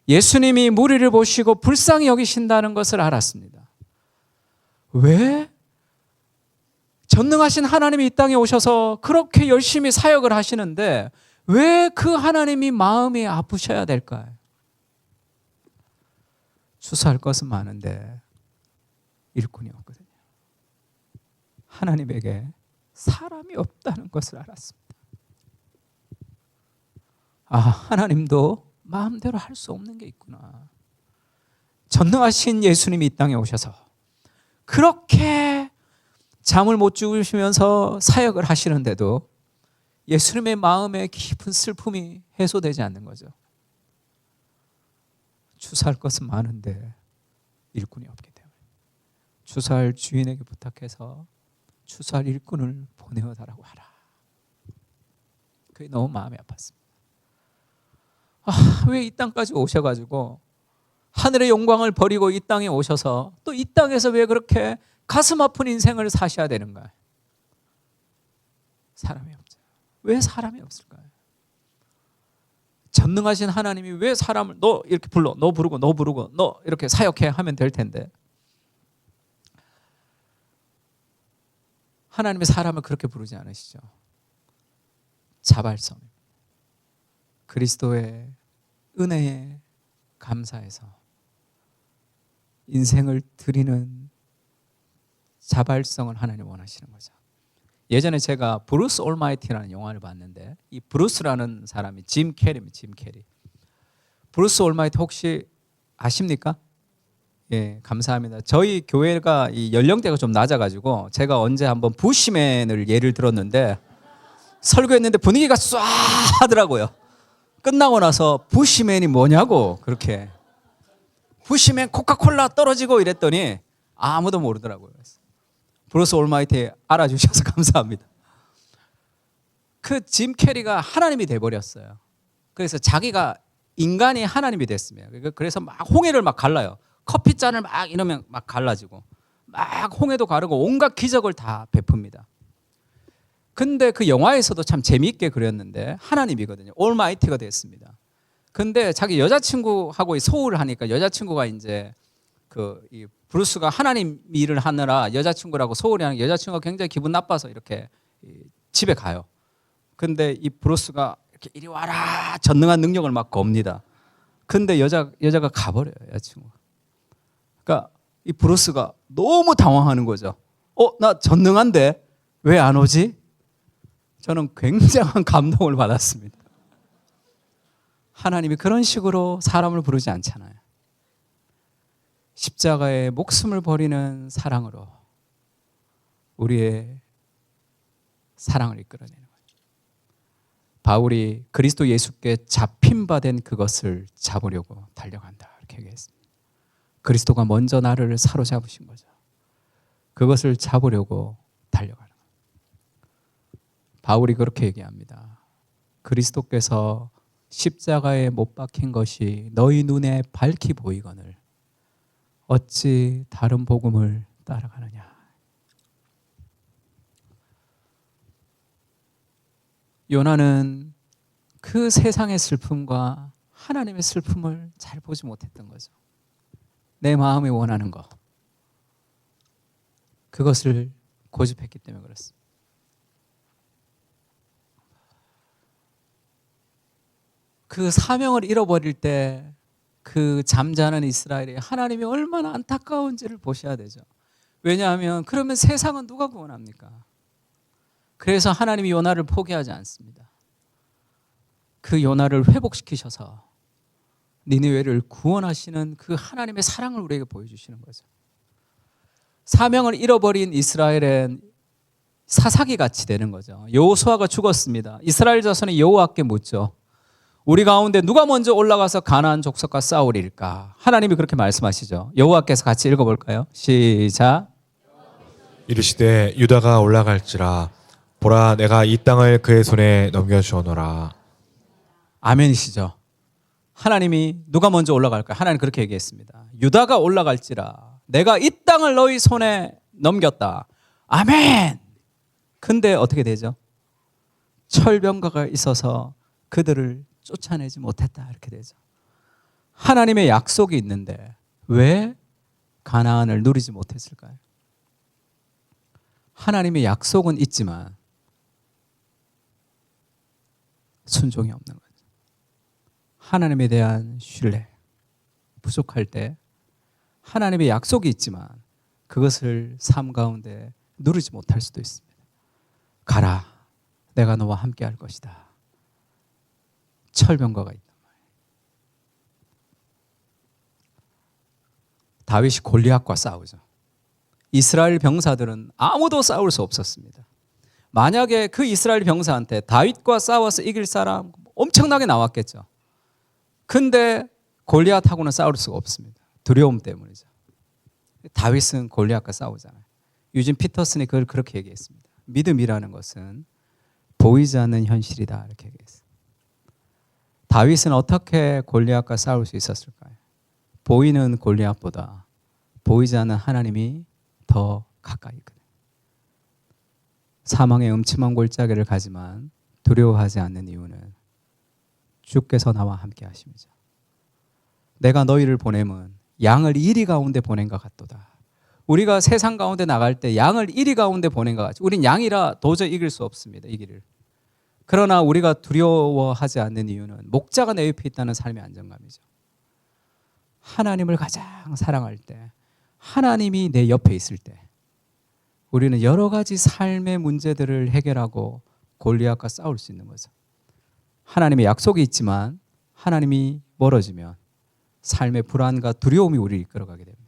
S6: 예수님이 무리를 보시고 불쌍히 여기신다는 것을 알았습니다. 왜? 전능하신 하나님이 이 땅에 오셔서 그렇게 열심히 사역을 하시는데 왜 그 하나님이 마음이 아프셔야 될까요? 추수할 것은 많은데 일꾼이 없거든요. 하나님에게 사람이 없다는 것을 알았습니다. 하나님도 마음대로 할 수 없는 게 있구나. 전능하신 예수님이 이 땅에 오셔서 그렇게 잠을 못 주무시면서 사역을 하시는데도 예수님의 마음에 깊은 슬픔이 해소되지 않는 거죠. 주사할 것은 많은데 일꾼이 없기 때문에 주사할 주인에게 부탁해서 주사할 일꾼을 보내어달라고 하라. 그게 너무 마음이 아팠습니다. 왜 이 땅까지 오셔가지고 하늘의 영광을 버리고 이 땅에 오셔서 또 이 땅에서 왜 그렇게 가슴 아픈 인생을 사셔야 되는가? 사람이 없죠. 왜 사람이 없을까요? 전능하신 하나님이 왜 사람을 너 이렇게 불러, 너 부르고 너 부르고 너 이렇게 사역해 하면 될 텐데 하나님의 사람을 그렇게 부르지 않으시죠. 자발성, 그리스도의 은혜에 감사해서 인생을 드리는 자발성을 하나님 원하시는 거죠. 예전에 제가 브루스 올마이티라는 영화를 봤는데 이 브루스라는 사람이 짐 캐리입니다. 짐 캐리. 브루스 올마이티 혹시 아십니까? 예, 감사합니다. 저희 교회가 이 연령대가 좀 낮아가지고 제가 언제 한번 부시맨을 예를 들었는데 설교했는데 분위기가 쏴 하더라고요. 끝나고 나서 부시맨이 뭐냐고 그렇게 부시맨 코카콜라 떨어지고 이랬더니 아무도 모르더라고요. 브루스 올마이티 알아주셔서 감사합니다. 그 짐 캐리가 하나님이 돼버렸어요. 그래서 자기가 인간이 하나님이 됐습니다. 그래서 막 홍해를 막 갈라요. 커피잔을 막 이러면 막 갈라지고 막 홍해도 가르고 온갖 기적을 다 베풉니다. 근데 그 영화에서도 참 재미있게 그렸는데 하나님이거든요. 올마이티가 됐습니다. 근데 자기 여자친구하고 소울을 하니까 여자친구가 이제 이 브루스가 하나님 일을 하느라 여자친구라고 소울이 하는 여자친구가 굉장히 기분 나빠서 이렇게 집에 가요. 근데 이 브루스가 이렇게 이리 와라 전능한 능력을 막 겁니다. 근데 여자가 가버려요. 여자친구가. 그러니까 이 브루스가 너무 당황하는 거죠. 나 전능한데 왜 안 오지? 저는 굉장한 감동을 받았습니다. 하나님이 그런 식으로 사람을 부르지 않잖아요. 십자가에 목숨을 버리는 사랑으로 우리의 사랑을 이끌어내는 거죠. 바울이 그리스도 예수께 잡힌 바 된 그것을 잡으려고 달려간다 이렇게 얘기했습니다. 그리스도가 먼저 나를 사로잡으신 거죠. 그것을 잡으려고 달려가는 거예요. 바울이 그렇게 얘기합니다. 그리스도께서 십자가에 못 박힌 것이 너희 눈에 밝히 보이거늘 어찌 다른 복음을 따라가느냐. 요나는 그 세상의 슬픔과 하나님의 슬픔을 잘 보지 못했던 거죠. 내 마음이 원하는 것, 그것을 고집했기 때문에 그렇습니다. 그 사명을 잃어버릴 때 그 잠자는 이스라엘이 하나님이 얼마나 안타까운지를 보셔야 되죠. 왜냐하면 그러면 세상은 누가 구원합니까? 그래서 하나님이 요나를 포기하지 않습니다. 그 요나를 회복시키셔서 니느웨를 구원하시는 그 하나님의 사랑을 우리에게 보여주시는 거죠. 사명을 잃어버린 이스라엘은 사사기 같이 되는 거죠. 여호수아가 죽었습니다. 이스라엘 자손이 여호와께 묻죠. 우리 가운데 누가 먼저 올라가서 가나안 족속과 싸우리일까? 하나님이 그렇게 말씀하시죠. 여호와께서 같이 읽어볼까요? 시작.
S7: 이르시되 유다가 올라갈지라 보라 내가 이 땅을 그의 손에 넘겨주오노라.
S6: 아멘이시죠. 하나님이 누가 먼저 올라갈까요? 하나님 그렇게 얘기했습니다. 유다가 올라갈지라 내가 이 땅을 너희 손에 넘겼다. 아멘. 근데 어떻게 되죠? 철병가가 있어서 그들을 쫓아내지 못했다 이렇게 되죠. 하나님의 약속이 있는데 왜 가나안을 누리지 못했을까요? 하나님의 약속은 있지만 순종이 없는 거죠. 하나님에 대한 신뢰 부족할 때 하나님의 약속이 있지만 그것을 삶 가운데 누리지 못할 수도 있습니다. 가라, 내가 너와 함께 할 것이다. 철병가가 있단 말이에요. 다윗이 골리앗과 싸우죠. 이스라엘 병사들은 아무도 싸울 수 없었습니다. 만약에 그 이스라엘 병사한테 다윗과 싸워서 이길 사람 엄청나게 나왔겠죠. 근데 골리앗하고는 싸울 수가 없습니다. 두려움 때문이죠. 다윗은 골리앗과 싸우잖아요. 유진 피터슨이 그걸 그렇게 얘기했습니다. 믿음이라는 것은 보이지 않는 현실이다 이렇게 얘기했어요. 다윗은 어떻게 골리앗과 싸울 수 있었을까요? 보이는 골리앗보다 보이지 않는 하나님이 더 가까이 있거든요. 사망의 음침한 골짜기를 가지만 두려워하지 않는 이유는 주께서 나와 함께 하심이죠. 내가 너희를 보냄은 양을 이리 가운데 보낸 것 같도다. 우리가 세상 가운데 나갈 때 양을 이리 가운데 보낸 것 같이 우린 양이라 도저히 이길 수 없습니다. 이 길을. 그러나 우리가 두려워하지 않는 이유는 목자가 내 옆에 있다는 삶의 안정감이죠. 하나님을 가장 사랑할 때, 하나님이 내 옆에 있을 때 우리는 여러 가지 삶의 문제들을 해결하고 골리앗과 싸울 수 있는 거죠. 하나님의 약속이 있지만 하나님이 멀어지면 삶의 불안과 두려움이 우리를 이끌어가게 됩니다.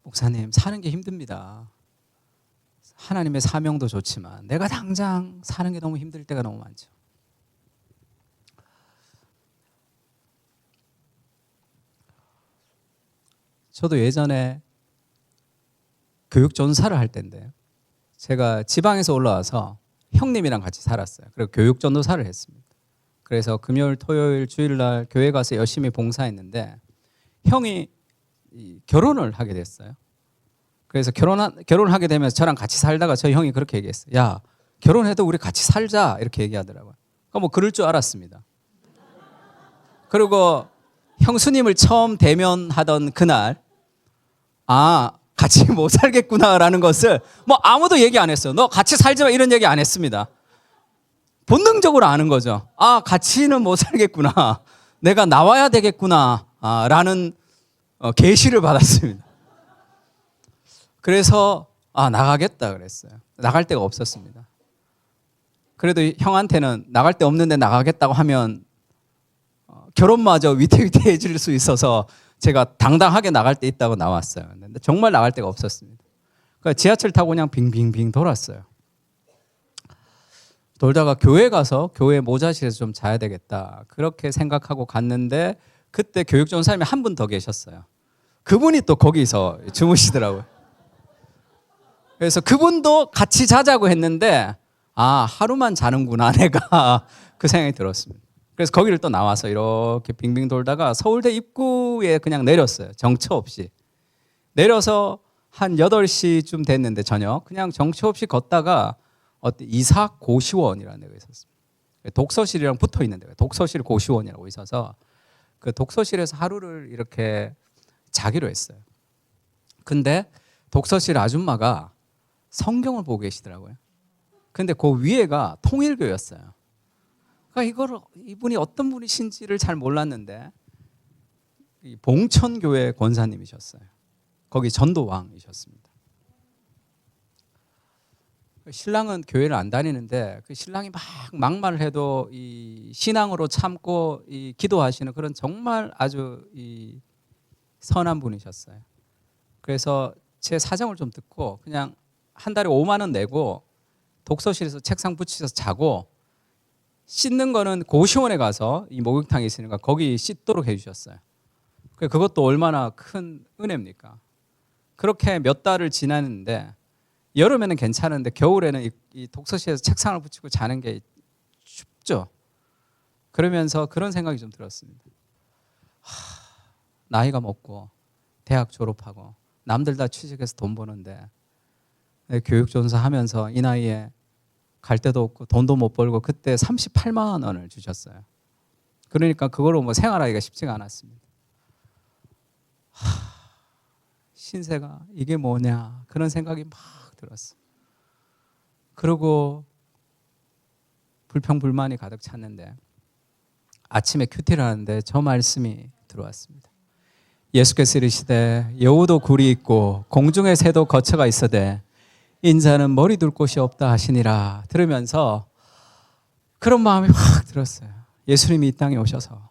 S6: 목사님, 사는 게 힘듭니다. 하나님의 사명도 좋지만 내가 당장 사는 게 너무 힘들 때가 너무 많죠. 저도 예전에 교육전사를 할 때인데 제가 지방에서 올라와서 형님이랑 같이 살았어요. 그리고 교육전도사를 했습니다. 그래서 금요일, 토요일, 주일날 교회 가서 열심히 봉사했는데 형이 결혼을 하게 됐어요. 그래서 결혼하게 되면서 저랑 같이 살다가 저희 형이 그렇게 얘기했어요. 야, 결혼해도 우리 같이 살자 이렇게 얘기하더라고요. 그러니까 뭐 그럴 줄 알았습니다. 그리고 형수님을 처음 대면하던 그날 아, 같이 못 살겠구나라는 것을 뭐 아무도 얘기 안 했어요. 너 같이 살지 마 이런 얘기 안 했습니다. 본능적으로 아는 거죠. 아, 같이는 못 살겠구나. 내가 나와야 되겠구나 라는 계시를 받았습니다. 그래서 나가겠다 그랬어요. 나갈 데가 없었습니다. 그래도 형한테는 나갈 데 없는데 나가겠다고 하면 결혼마저 위태위태해질 수 있어서 제가 당당하게 나갈 데 있다고 나왔어요. 근데 정말 나갈 데가 없었습니다. 그러니까 지하철 타고 그냥 빙빙빙 돌았어요. 돌다가 교회 가서 교회 모자실에서 좀 자야 되겠다 그렇게 생각하고 갔는데 그때 교육전사님이 한 분 더 계셨어요. 그분이 또 거기서 주무시더라고요. 그래서 그분도 같이 자자고 했는데 하루만 자는구나 내가 그 생각이 들었습니다. 그래서 거기를 또 나와서 이렇게 빙빙 돌다가 서울대 입구에 그냥 내렸어요. 정처 없이. 내려서 한 8시쯤 됐는데 저녁 그냥 정처 없이 걷다가 이삭 고시원이라는 데가 있었습니다. 독서실이랑 붙어 있는 데가 독서실 고시원이라고 있어서 그 독서실에서 하루를 이렇게 자기로 했어요. 근데 독서실 아줌마가 성경을 보고 계시더라고요. 근데 그 위에가 통일교였어요. 그러니까 이분이 어떤 분이신지를 잘 몰랐는데 봉천교회 권사님이셨어요. 거기 전도왕이셨습니다. 신랑은 교회를 안 다니는데 그 신랑이 막 막말을 해도 이 신앙으로 참고 이 기도하시는 그런 정말 아주 이 선한 분이셨어요. 그래서 제 사정을 좀 듣고 그냥 한 달에 5만 원 내고 독서실에서 책상 붙이셔서 자고 씻는 거는 고시원에 가서 이 목욕탕이 있으니까 거기 씻도록 해주셨어요. 그것도 얼마나 큰 은혜입니까? 그렇게 몇 달을 지났는데 여름에는 괜찮은데 겨울에는 이 독서실에서 책상을 붙이고 자는 게 춥죠. 그러면서 그런 생각이 좀 들었습니다. 나이가 먹고 대학 졸업하고 남들 다 취직해서 돈 버는데 교육전사 하면서 이 나이에 갈 데도 없고 돈도 못 벌고 그때 38만 원을 주셨어요. 그러니까 그걸로 뭐 생활하기가 쉽지가 않았습니다. 신세가 이게 뭐냐 그런 생각이 막 들었어요. 그리고 불평불만이 가득 찼는데 아침에 큐티를 하는데 저 말씀이 들어왔습니다. 예수께서 이르시되 여우도 굴이 있고 공중의 새도 거처가 있으되 인자는 머리 둘 곳이 없다 하시니라 들으면서 그런 마음이 확 들었어요. 예수님이 이 땅에 오셔서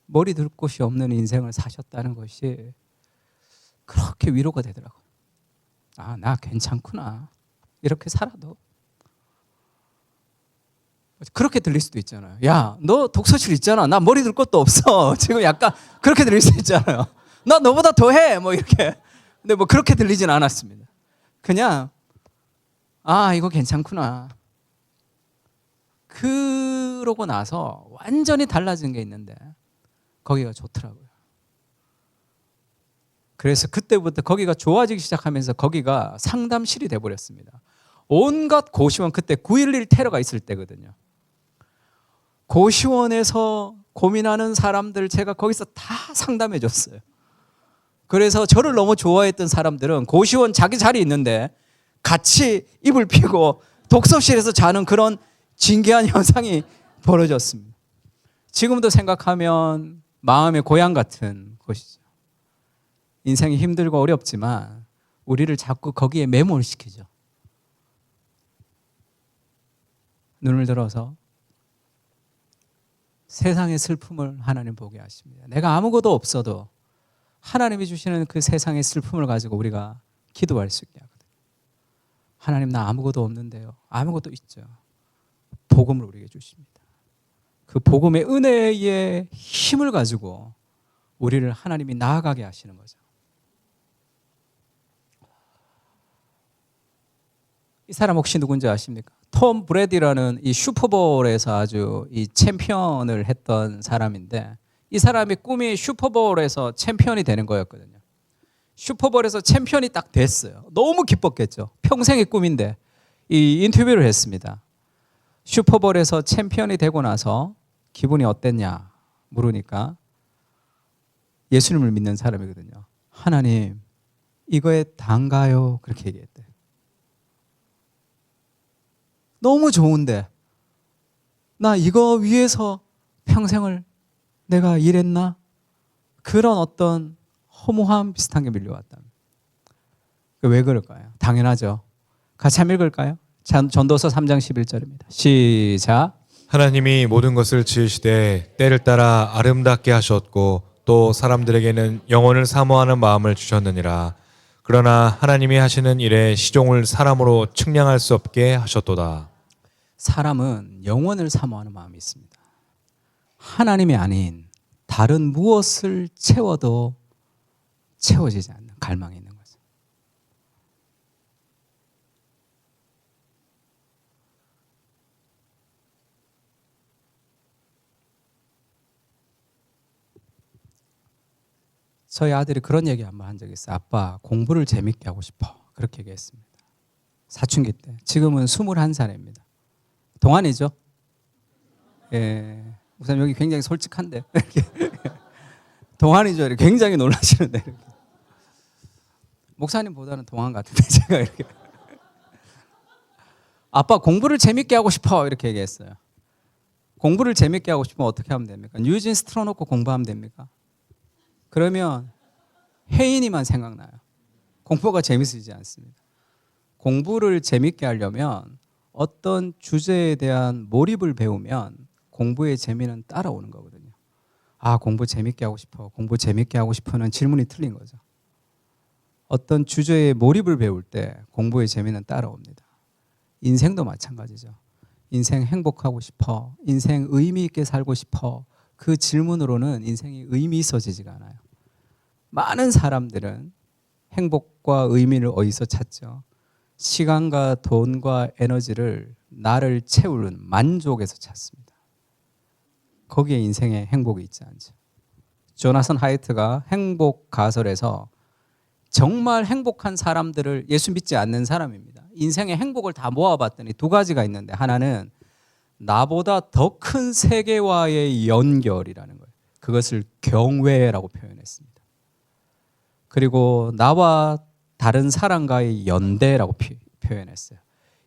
S6: 머리 둘 곳이 없는 인생을 사셨다는 것이 그렇게 위로가 되더라고요. 아, 나 괜찮구나. 이렇게 살아도. 그렇게 들릴 수도 있잖아요. 야, 너 독서실 있잖아. 나 머리 둘 것도 없어. 지금 약간 그렇게 들릴 수 있잖아요. 나 너보다 더해. 뭐 이렇게. 근데 뭐 그렇게 들리진 않았습니다. 그냥 아, 이거 괜찮구나. 그러고 나서 완전히 달라진 게 있는데 거기가 좋더라고요. 그래서 그때부터 거기가 좋아지기 시작하면서 거기가 상담실이 돼버렸습니다. 온갖 고시원, 그때 9.11 테러가 있을 때거든요. 고시원에서 고민하는 사람들 제가 거기서 다 상담해 줬어요. 그래서 저를 너무 좋아했던 사람들은 고시원 자기 자리 있는데 같이 이불 피고 독서실에서 자는 그런 진기한 현상이 벌어졌습니다. 지금도 생각하면 마음의 고향 같은 곳이죠. 인생이 힘들고 어렵지만 우리를 자꾸 거기에 매몰시키죠. 눈을 들어서 세상의 슬픔을 하나님 보게 하십니다. 내가 아무것도 없어도 하나님이 주시는 그 세상의 슬픔을 가지고 우리가 기도할 수 있게 하거든요. 하나님, 나 아무것도 없는데요. 아무것도 있죠. 복음을 우리에게 주십니다. 그 복음의 은혜의 힘을 가지고 우리를 하나님이 나아가게 하시는 거죠. 이 사람 혹시 누군지 아십니까? 톰 브래디라는 이 슈퍼볼에서 아주 이 챔피언을 했던 사람인데, 이 사람의 꿈이 슈퍼볼에서 챔피언이 되는 거였거든요. 슈퍼볼에서 챔피언이 딱 됐어요. 너무 기뻤겠죠. 평생의 꿈인데. 이 인터뷰를 했습니다. 슈퍼볼에서 챔피언이 되고 나서 기분이 어땠냐 물으니까 예수님을 믿는 사람이거든요. 하나님, 이거에 단가요? 그렇게 얘기했대요. 너무 좋은데 나 이거 위해서 평생을 내가 일했나? 그런 어떤 허무함 비슷한 게 밀려왔다. 왜 그럴까요? 당연하죠. 같이 한번 읽을까요? 전도서 3장 11절입니다. 시작.
S7: 하나님이 모든 것을 지으시되 때를 따라 아름답게 하셨고 또 사람들에게는 영혼을 사모하는 마음을 주셨느니라. 그러나 하나님이 하시는 일에 시종을 사람으로 측량할 수 없게 하셨도다.
S6: 사람은 영혼을 사모하는 마음이 있습니다. 하나님이 아닌 다른 무엇을 채워도 채워지지 않는 갈망이 있는 거죠. 저희 아들이 그런 얘기 한번 한 적이 있어요. 아빠, 공부를 재밌게 하고 싶어. 그렇게 얘기했습니다. 사춘기 때. 지금은 21살입니다. 동안이죠? 예. 우선 여기 굉장히 솔직한데. 동안이죠. 이렇게 굉장히 놀라시는데. 이렇게. 목사님보다는 동안 같은데 제가 이렇게. 아빠, 공부를 재밌게 하고 싶어. 이렇게 얘기했어요. 공부를 재밌게 하고 싶으면 어떻게 하면 됩니까? 뉴진스 틀어놓고 공부하면 됩니까? 그러면 혜인이만 생각나요. 공부가 재밌어지지 않습니다. 공부를 재밌게 하려면 어떤 주제에 대한 몰입을 배우면 공부의 재미는 따라오는 거거든요. 아, 공부 재밌게 하고 싶어. 공부 재밌게 하고 싶어는 질문이 틀린 거죠. 어떤 주제에 몰입을 배울 때 공부의 재미는 따라옵니다. 인생도 마찬가지죠. 인생 행복하고 싶어. 인생 의미 있게 살고 싶어. 그 질문으로는 인생이 의미 있어지지가 않아요. 많은 사람들은 행복과 의미를 어디서 찾죠? 시간과 돈과 에너지를 나를 채우는 만족에서 찾습니다. 거기에 인생의 행복이 있지 않죠. 조나선 하이트가 행복 가설에서 정말 행복한 사람들을, 예수 믿지 않는 사람입니다. 인생의 행복을 다 모아봤더니 두 가지가 있는데, 하나는 나보다 더 큰 세계와의 연결이라는 거예요. 그것을 경외라고 표현했습니다. 그리고 나와 다른 사람과의 연대라고 표현했어요.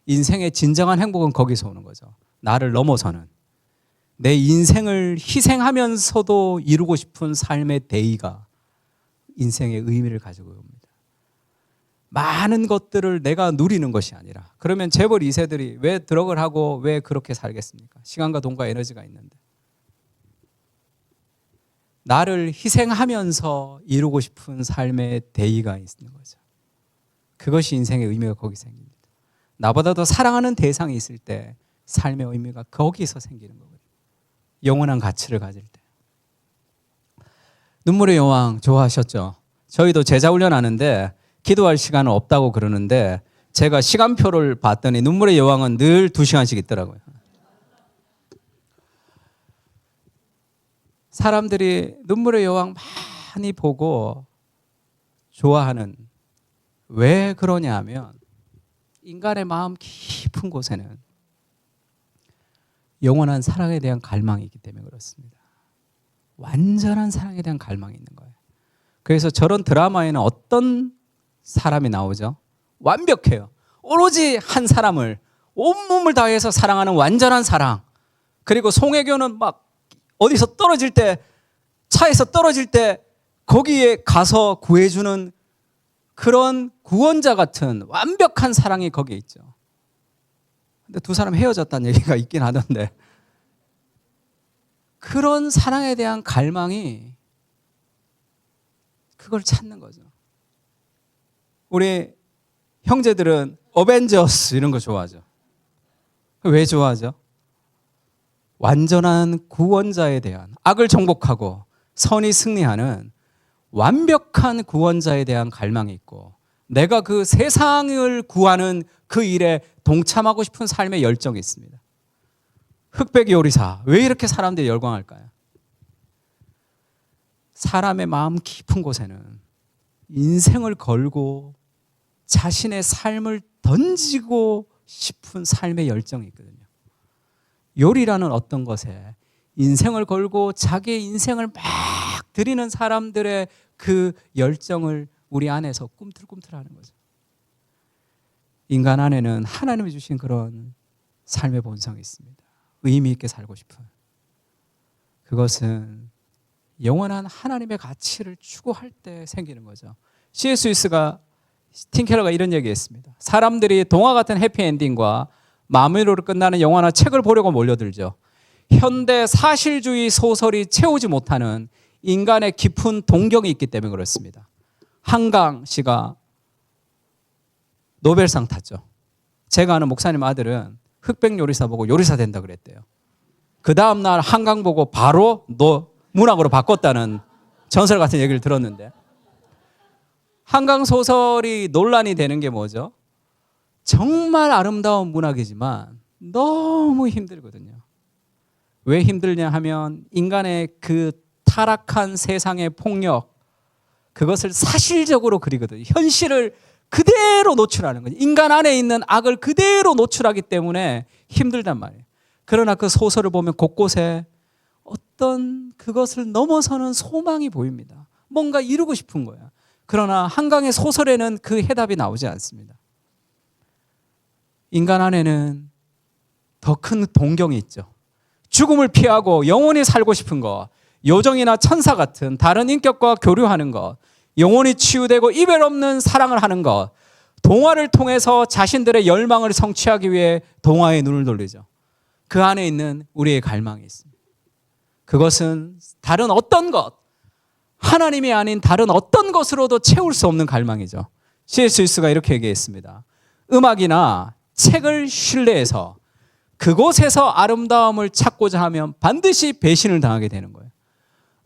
S6: 인생의 진정한 행복은 거기서 오는 거죠. 나를 넘어서는 내 인생을 희생하면서도 이루고 싶은 삶의 대의가 인생의 의미를 가지고 옵니다. 많은 것들을 내가 누리는 것이 아니라, 그러면 재벌 2세들이 왜 드럭을 하고 왜 그렇게 살겠습니까? 시간과 돈과 에너지가 있는데. 나를 희생하면서 이루고 싶은 삶의 대의가 있는 거죠. 그것이 인생의 의미가 거기서 생깁니다. 나보다 더 사랑하는 대상이 있을 때 삶의 의미가 거기서 생기는 거거든요. 영원한 가치를 가질 때. 눈물의 여왕 좋아하셨죠? 저희도 제자 훈련하는데 기도할 시간은 없다고 그러는데 제가 시간표를 봤더니 눈물의 여왕은 늘 2시간씩 있더라고요. 사람들이 눈물의 여왕 많이 보고 좋아하는, 왜 그러냐 하면 인간의 마음 깊은 곳에는 영원한 사랑에 대한 갈망이 있기 때문에 그렇습니다. 완전한 사랑에 대한 갈망이 있는 거예요. 그래서 저런 드라마에는 어떤 사람이 나오죠? 완벽해요. 오로지 한 사람을 온몸을 다해서 사랑하는 완전한 사랑. 그리고 송혜교는 막 어디서 떨어질 때, 차에서 떨어질 때 거기에 가서 구해주는 그런 구원자 같은 완벽한 사랑이 거기에 있죠. 근데 두 사람 헤어졌다는 얘기가 있긴 하던데, 그런 사랑에 대한 갈망이 그걸 찾는 거죠. 우리 형제들은 어벤져스 이런 거 좋아하죠. 왜 좋아하죠? 완전한 구원자에 대한, 악을 정복하고 선이 승리하는 완벽한 구원자에 대한 갈망이 있고, 내가 그 세상을 구하는 그 일에 동참하고 싶은 삶의 열정이 있습니다. 흑백 요리사, 왜 이렇게 사람들이 열광할까요? 사람의 마음 깊은 곳에는 인생을 걸고 자신의 삶을 던지고 싶은 삶의 열정이 있거든요. 요리라는 어떤 것에 인생을 걸고 자기의 인생을 막 드리는 사람들의 그 열정을 우리 안에서 꿈틀꿈틀하는 거죠. 인간 안에는 하나님이 주신 그런 삶의 본성이 있습니다. 의미 있게 살고 싶은. 그것은 영원한 하나님의 가치를 추구할 때 생기는 거죠. C.S. 루이스가, 팀켈러가 이런 얘기했습니다. 사람들이 동화 같은 해피엔딩과 마무리로 끝나는 영화나 책을 보려고 몰려들죠. 현대 사실주의 소설이 채우지 못하는 인간의 깊은 동경이 있기 때문에 그렇습니다. 한강 씨가 노벨상 탔죠. 제가 아는 목사님 아들은 흑백 요리사 보고 요리사 된다 그랬대요. 그 다음날 한강 보고 바로 문학으로 바꿨다는 전설 같은 얘기를 들었는데, 한강 소설이 논란이 되는 게 뭐죠? 정말 아름다운 문학이지만 너무 힘들거든요. 왜 힘들냐 하면 인간의 그 타락한 세상의 폭력, 그것을 사실적으로 그리거든요. 현실을 그대로 노출하는 거죠. 인간 안에 있는 악을 그대로 노출하기 때문에 힘들단 말이에요. 그러나 그 소설을 보면 곳곳에 어떤 그것을 넘어서는 소망이 보입니다. 뭔가 이루고 싶은 거야. 그러나 한강의 소설에는 그 해답이 나오지 않습니다. 인간 안에는 더 큰 동경이 있죠. 죽음을 피하고 영원히 살고 싶은 것, 요정이나 천사 같은 다른 인격과 교류하는 것, 영원히 치유되고 이별 없는 사랑을 하는 것, 동화를 통해서 자신들의 열망을 성취하기 위해 동화에 눈을 돌리죠. 그 안에 있는 우리의 갈망이 있습니다. 그것은 다른 어떤 것, 하나님이 아닌 다른 어떤 것으로도 채울 수 없는 갈망이죠. C.S. 루이스가 이렇게 얘기했습니다. 음악이나 책을 신뢰해서 그곳에서 아름다움을 찾고자 하면 반드시 배신을 당하게 되는 거예요.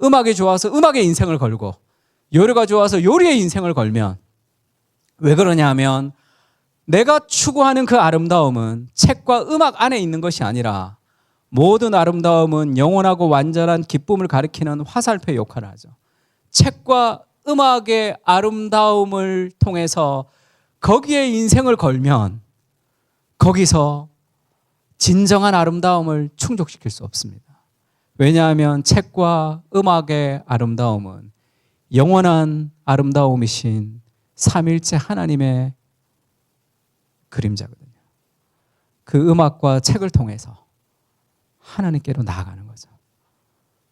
S6: 음악이 좋아서 음악의 인생을 걸고, 요리가 좋아서 요리의 인생을 걸면, 왜 그러냐 하면 내가 추구하는 그 아름다움은 책과 음악 안에 있는 것이 아니라 모든 아름다움은 영원하고 완전한 기쁨을 가리키는 화살표의 역할을 하죠. 책과 음악의 아름다움을 통해서 거기에 인생을 걸면 거기서 진정한 아름다움을 충족시킬 수 없습니다. 왜냐하면 책과 음악의 아름다움은 영원한 아름다움이신 삼일째 하나님의 그림자거든요. 그 음악과 책을 통해서 하나님께로 나아가는 거죠.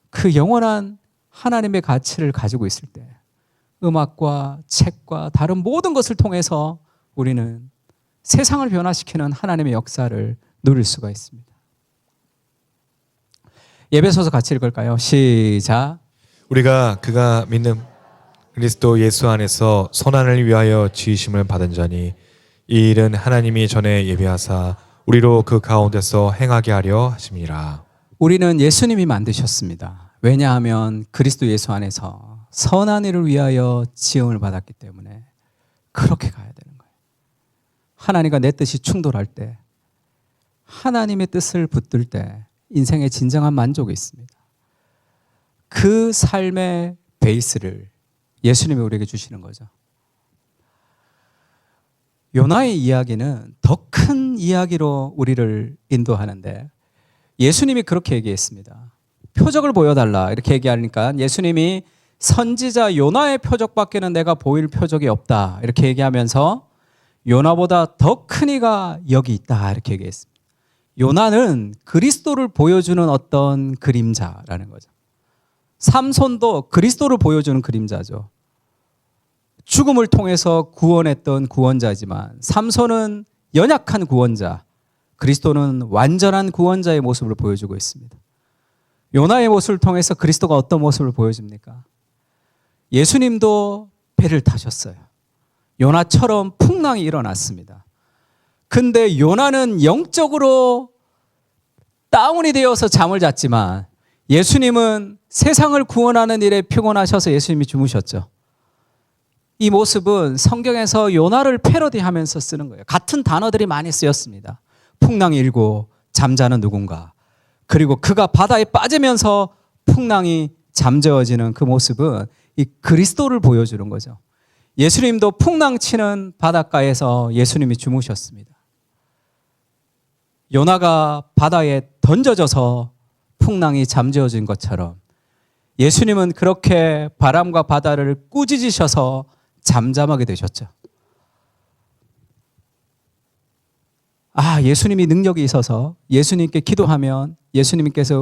S6: 그 영원한 하나님의 가치를 가지고 있을 때 음악과 책과 다른 모든 것을 통해서 우리는 세상을 변화시키는 하나님의 역사를 누릴 수가 있습니다. 에베소서 같이 읽을까요? 시작.
S7: 우리가 그가 믿는 그리스도 예수 안에서 선한을 위하여 지으심을 받은 자니 이 일은 하나님이 전에 예비하사 우리로 그 가운데서 행하게 하려 하심이라.
S6: 우리는 예수님이 만드셨습니다. 왜냐하면 그리스도 예수 안에서 선한 일을 위하여 지음을 받았기 때문에 그렇게 가야 되는 거예요. 하나님과 내 뜻이 충돌할 때, 하나님의 뜻을 붙들 때 인생에 진정한 만족이 있습니다. 그 삶의 베이스를 예수님이 우리에게 주시는 거죠. 요나의 이야기는 더 큰 이야기로 우리를 인도하는데 예수님이 그렇게 얘기했습니다. 표적을 보여달라 이렇게 얘기하니까 예수님이 선지자 요나의 표적밖에는 내가 보일 표적이 없다 이렇게 얘기하면서 요나보다 더 큰 이가 여기 있다 이렇게 얘기했습니다. 요나는 그리스도를 보여주는 어떤 그림자라는 거죠. 삼손도 그리스도를 보여주는 그림자죠. 죽음을 통해서 구원했던 구원자지만 삼손은 연약한 구원자, 그리스도는 완전한 구원자의 모습을 보여주고 있습니다. 요나의 모습을 통해서 그리스도가 어떤 모습을 보여줍니까? 예수님도 배를 타셨어요. 요나처럼 풍랑이 일어났습니다. 근데 요나는 영적으로 다운이 되어서 잠을 잤지만 예수님은 세상을 구원하는 일에 피곤하셔서 예수님이 주무셨죠. 이 모습은 성경에서 요나를 패러디하면서 쓰는 거예요. 같은 단어들이 많이 쓰였습니다. 풍랑이 일고 잠자는 누군가, 그리고 그가 바다에 빠지면서 풍랑이 잠재워지는 그 모습은 이 그리스도를 보여주는 거죠. 예수님도 풍랑 치는 바닷가에서 예수님이 주무셨습니다. 요나가 바다에 던져져서 풍랑이 잠재워진 것처럼 예수님은 그렇게 바람과 바다를 꾸짖으셔서 잠잠하게 되셨죠. 예수님이 능력이 있어서 예수님께 기도하면 예수님께서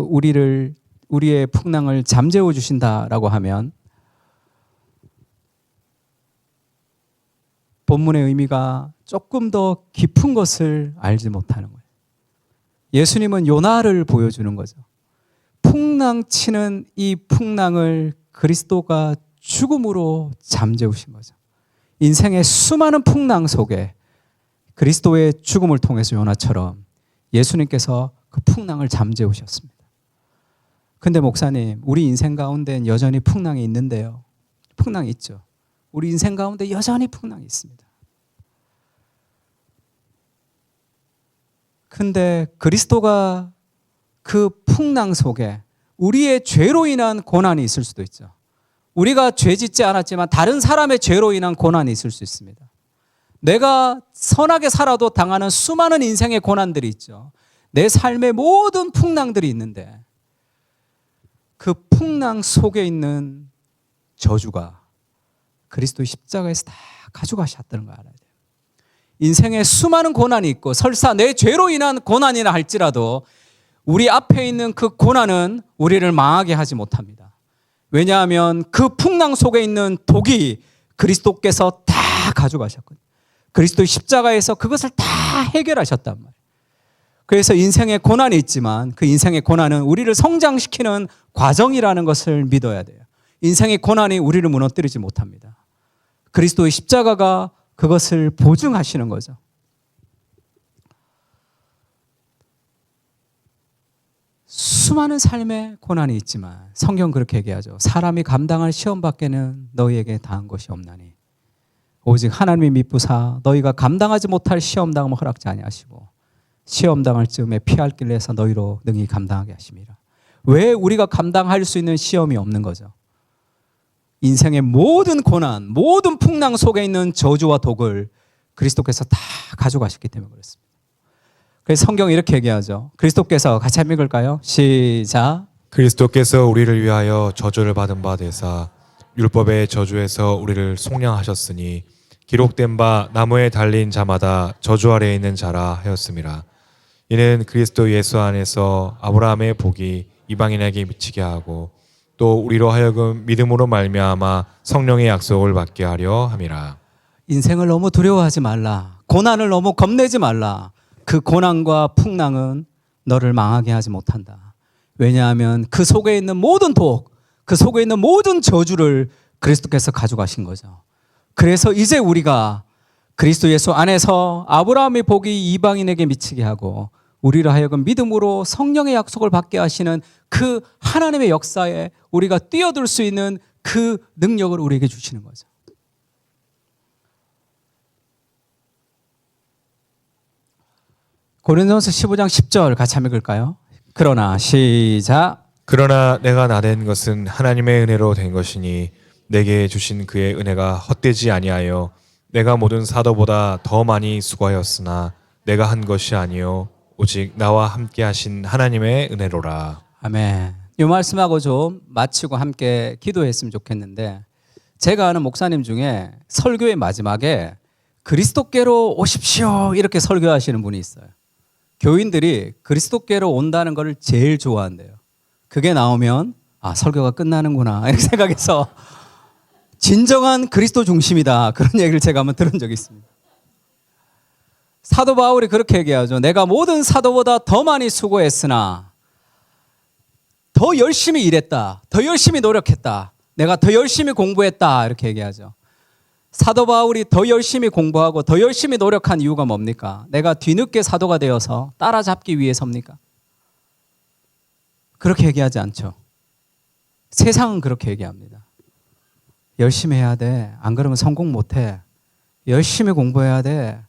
S6: 우리의 풍랑을 잠재워 주신다라고 하면 본문의 의미가 조금 더 깊은 것을 알지 못하는 거예요. 예수님은 요나를 보여주는 거죠. 풍랑 치는 이 풍랑을 그리스도가 죽음으로 잠재우신 거죠. 인생의 수많은 풍랑 속에 그리스도의 죽음을 통해서 요나처럼 예수님께서 그 풍랑을 잠재우셨습니다. 근데 목사님, 우리 인생 가운데는 여전히 풍랑이 있는데요. 풍랑이 있죠. 우리 인생 가운데 여전히 풍랑이 있습니다. 근데 그리스도가 그 풍랑 속에 우리의 죄로 인한 고난이 있을 수도 있죠. 우리가 죄 짓지 않았지만 다른 사람의 죄로 인한 고난이 있을 수 있습니다. 내가 선하게 살아도 당하는 수많은 인생의 고난들이 있죠. 내 삶의 모든 풍랑들이 있는데 그 풍랑 속에 있는 저주가 그리스도의 십자가에서 다 가져가셨다는 걸 알아야 돼요. 인생에 수많은 고난이 있고 설사 내 죄로 인한 고난이라 할지라도 우리 앞에 있는 그 고난은 우리를 망하게 하지 못합니다. 왜냐하면 그 풍랑 속에 있는 독이 그리스도께서 다 가져가셨거든요. 그리스도의 십자가에서 그것을 다 해결하셨단 말이에요. 그래서 인생에 고난이 있지만 그 인생의 고난은 우리를 성장시키는 과정이라는 것을 믿어야 돼요. 인생의 고난이 우리를 무너뜨리지 못합니다. 그리스도의 십자가가 그것을 보증하시는 거죠. 수많은 삶의 고난이 있지만 성경 그렇게 얘기하죠. 사람이 감당할 시험 밖에는 너희에게 당한 것이 없나니 오직 하나님이 미쁘사 너희가 감당하지 못할 시험 당함을 허락지 아니하시고 시험 당할 즈음에 피할 길을 내서 너희로 능히 감당하게 하심이라. 왜 우리가 감당할 수 있는 시험이 없는 거죠? 인생의 모든 고난, 모든 풍랑 속에 있는 저주와 독을 그리스도께서 다 가져가셨기 때문에 그렇습니다. 그래서 성경이 이렇게 얘기하죠. 그리스도께서 같이 한번 읽을까요? 시작.
S7: 그리스도께서 우리를 위하여 저주를 받은 바 되사 율법의 저주에서 우리를 속량하셨으니 기록된 바 나무에 달린 자마다 저주 아래에 있는 자라 하였음이라. 이는 그리스도 예수 안에서 아브라함의 복이 이방인에게 미치게 하고 또 우리로 하여금 믿음으로 말미암아 성령의 약속을 받게 하려 함이라.
S6: 인생을 너무 두려워하지 말라. 고난을 너무 겁내지 말라. 그 고난과 풍랑은 너를 망하게 하지 못한다. 왜냐하면 그 속에 있는 모든 독, 그 속에 있는 모든 저주를 그리스도께서 가져가신 거죠. 그래서 이제 우리가 그리스도 예수 안에서 아브라함의 복이 이방인에게 미치게 하고 우리로 하여금 믿음으로 성령의 약속을 받게 하시는 그 하나님의 역사에 우리가 뛰어들 수 있는 그 능력을 우리에게 주시는 거죠. 고린도전서 15장 10절 같이 한번 읽을까요? 그러나 시작.
S7: 그러나 내가 나된 것은 하나님의 은혜로 된 것이니 내게 주신 그의 은혜가 헛되지 아니하여 내가 모든 사도보다 더 많이 수고하였으나 내가 한 것이 아니요 오직 나와 함께 하신 하나님의 은혜로라.
S6: 아멘. 이 말씀하고 좀 마치고 함께 기도했으면 좋겠는데, 제가 아는 목사님 중에 설교의 마지막에 그리스도께로 오십시오 이렇게 설교하시는 분이 있어요. 교인들이 그리스도께로 온다는 걸 제일 좋아한대요. 그게 나오면 아, 설교가 끝나는구나 이렇게 생각해서 진정한 그리스도 중심이다 그런 얘기를 제가 한번 들은 적이 있습니다. 사도 바울이 그렇게 얘기하죠. 내가 모든 사도보다 더 많이 수고했으나 더 열심히 일했다. 더 열심히 노력했다. 내가 더 열심히 공부했다 이렇게 얘기하죠. 사도 바울이 더 열심히 공부하고 더 열심히 노력한 이유가 뭡니까? 내가 뒤늦게 사도가 되어서 따라잡기 위해서입니까? 그렇게 얘기하지 않죠. 세상은 그렇게 얘기합니다. 열심히 해야 돼. 안 그러면 성공 못해. 열심히 공부해야 돼.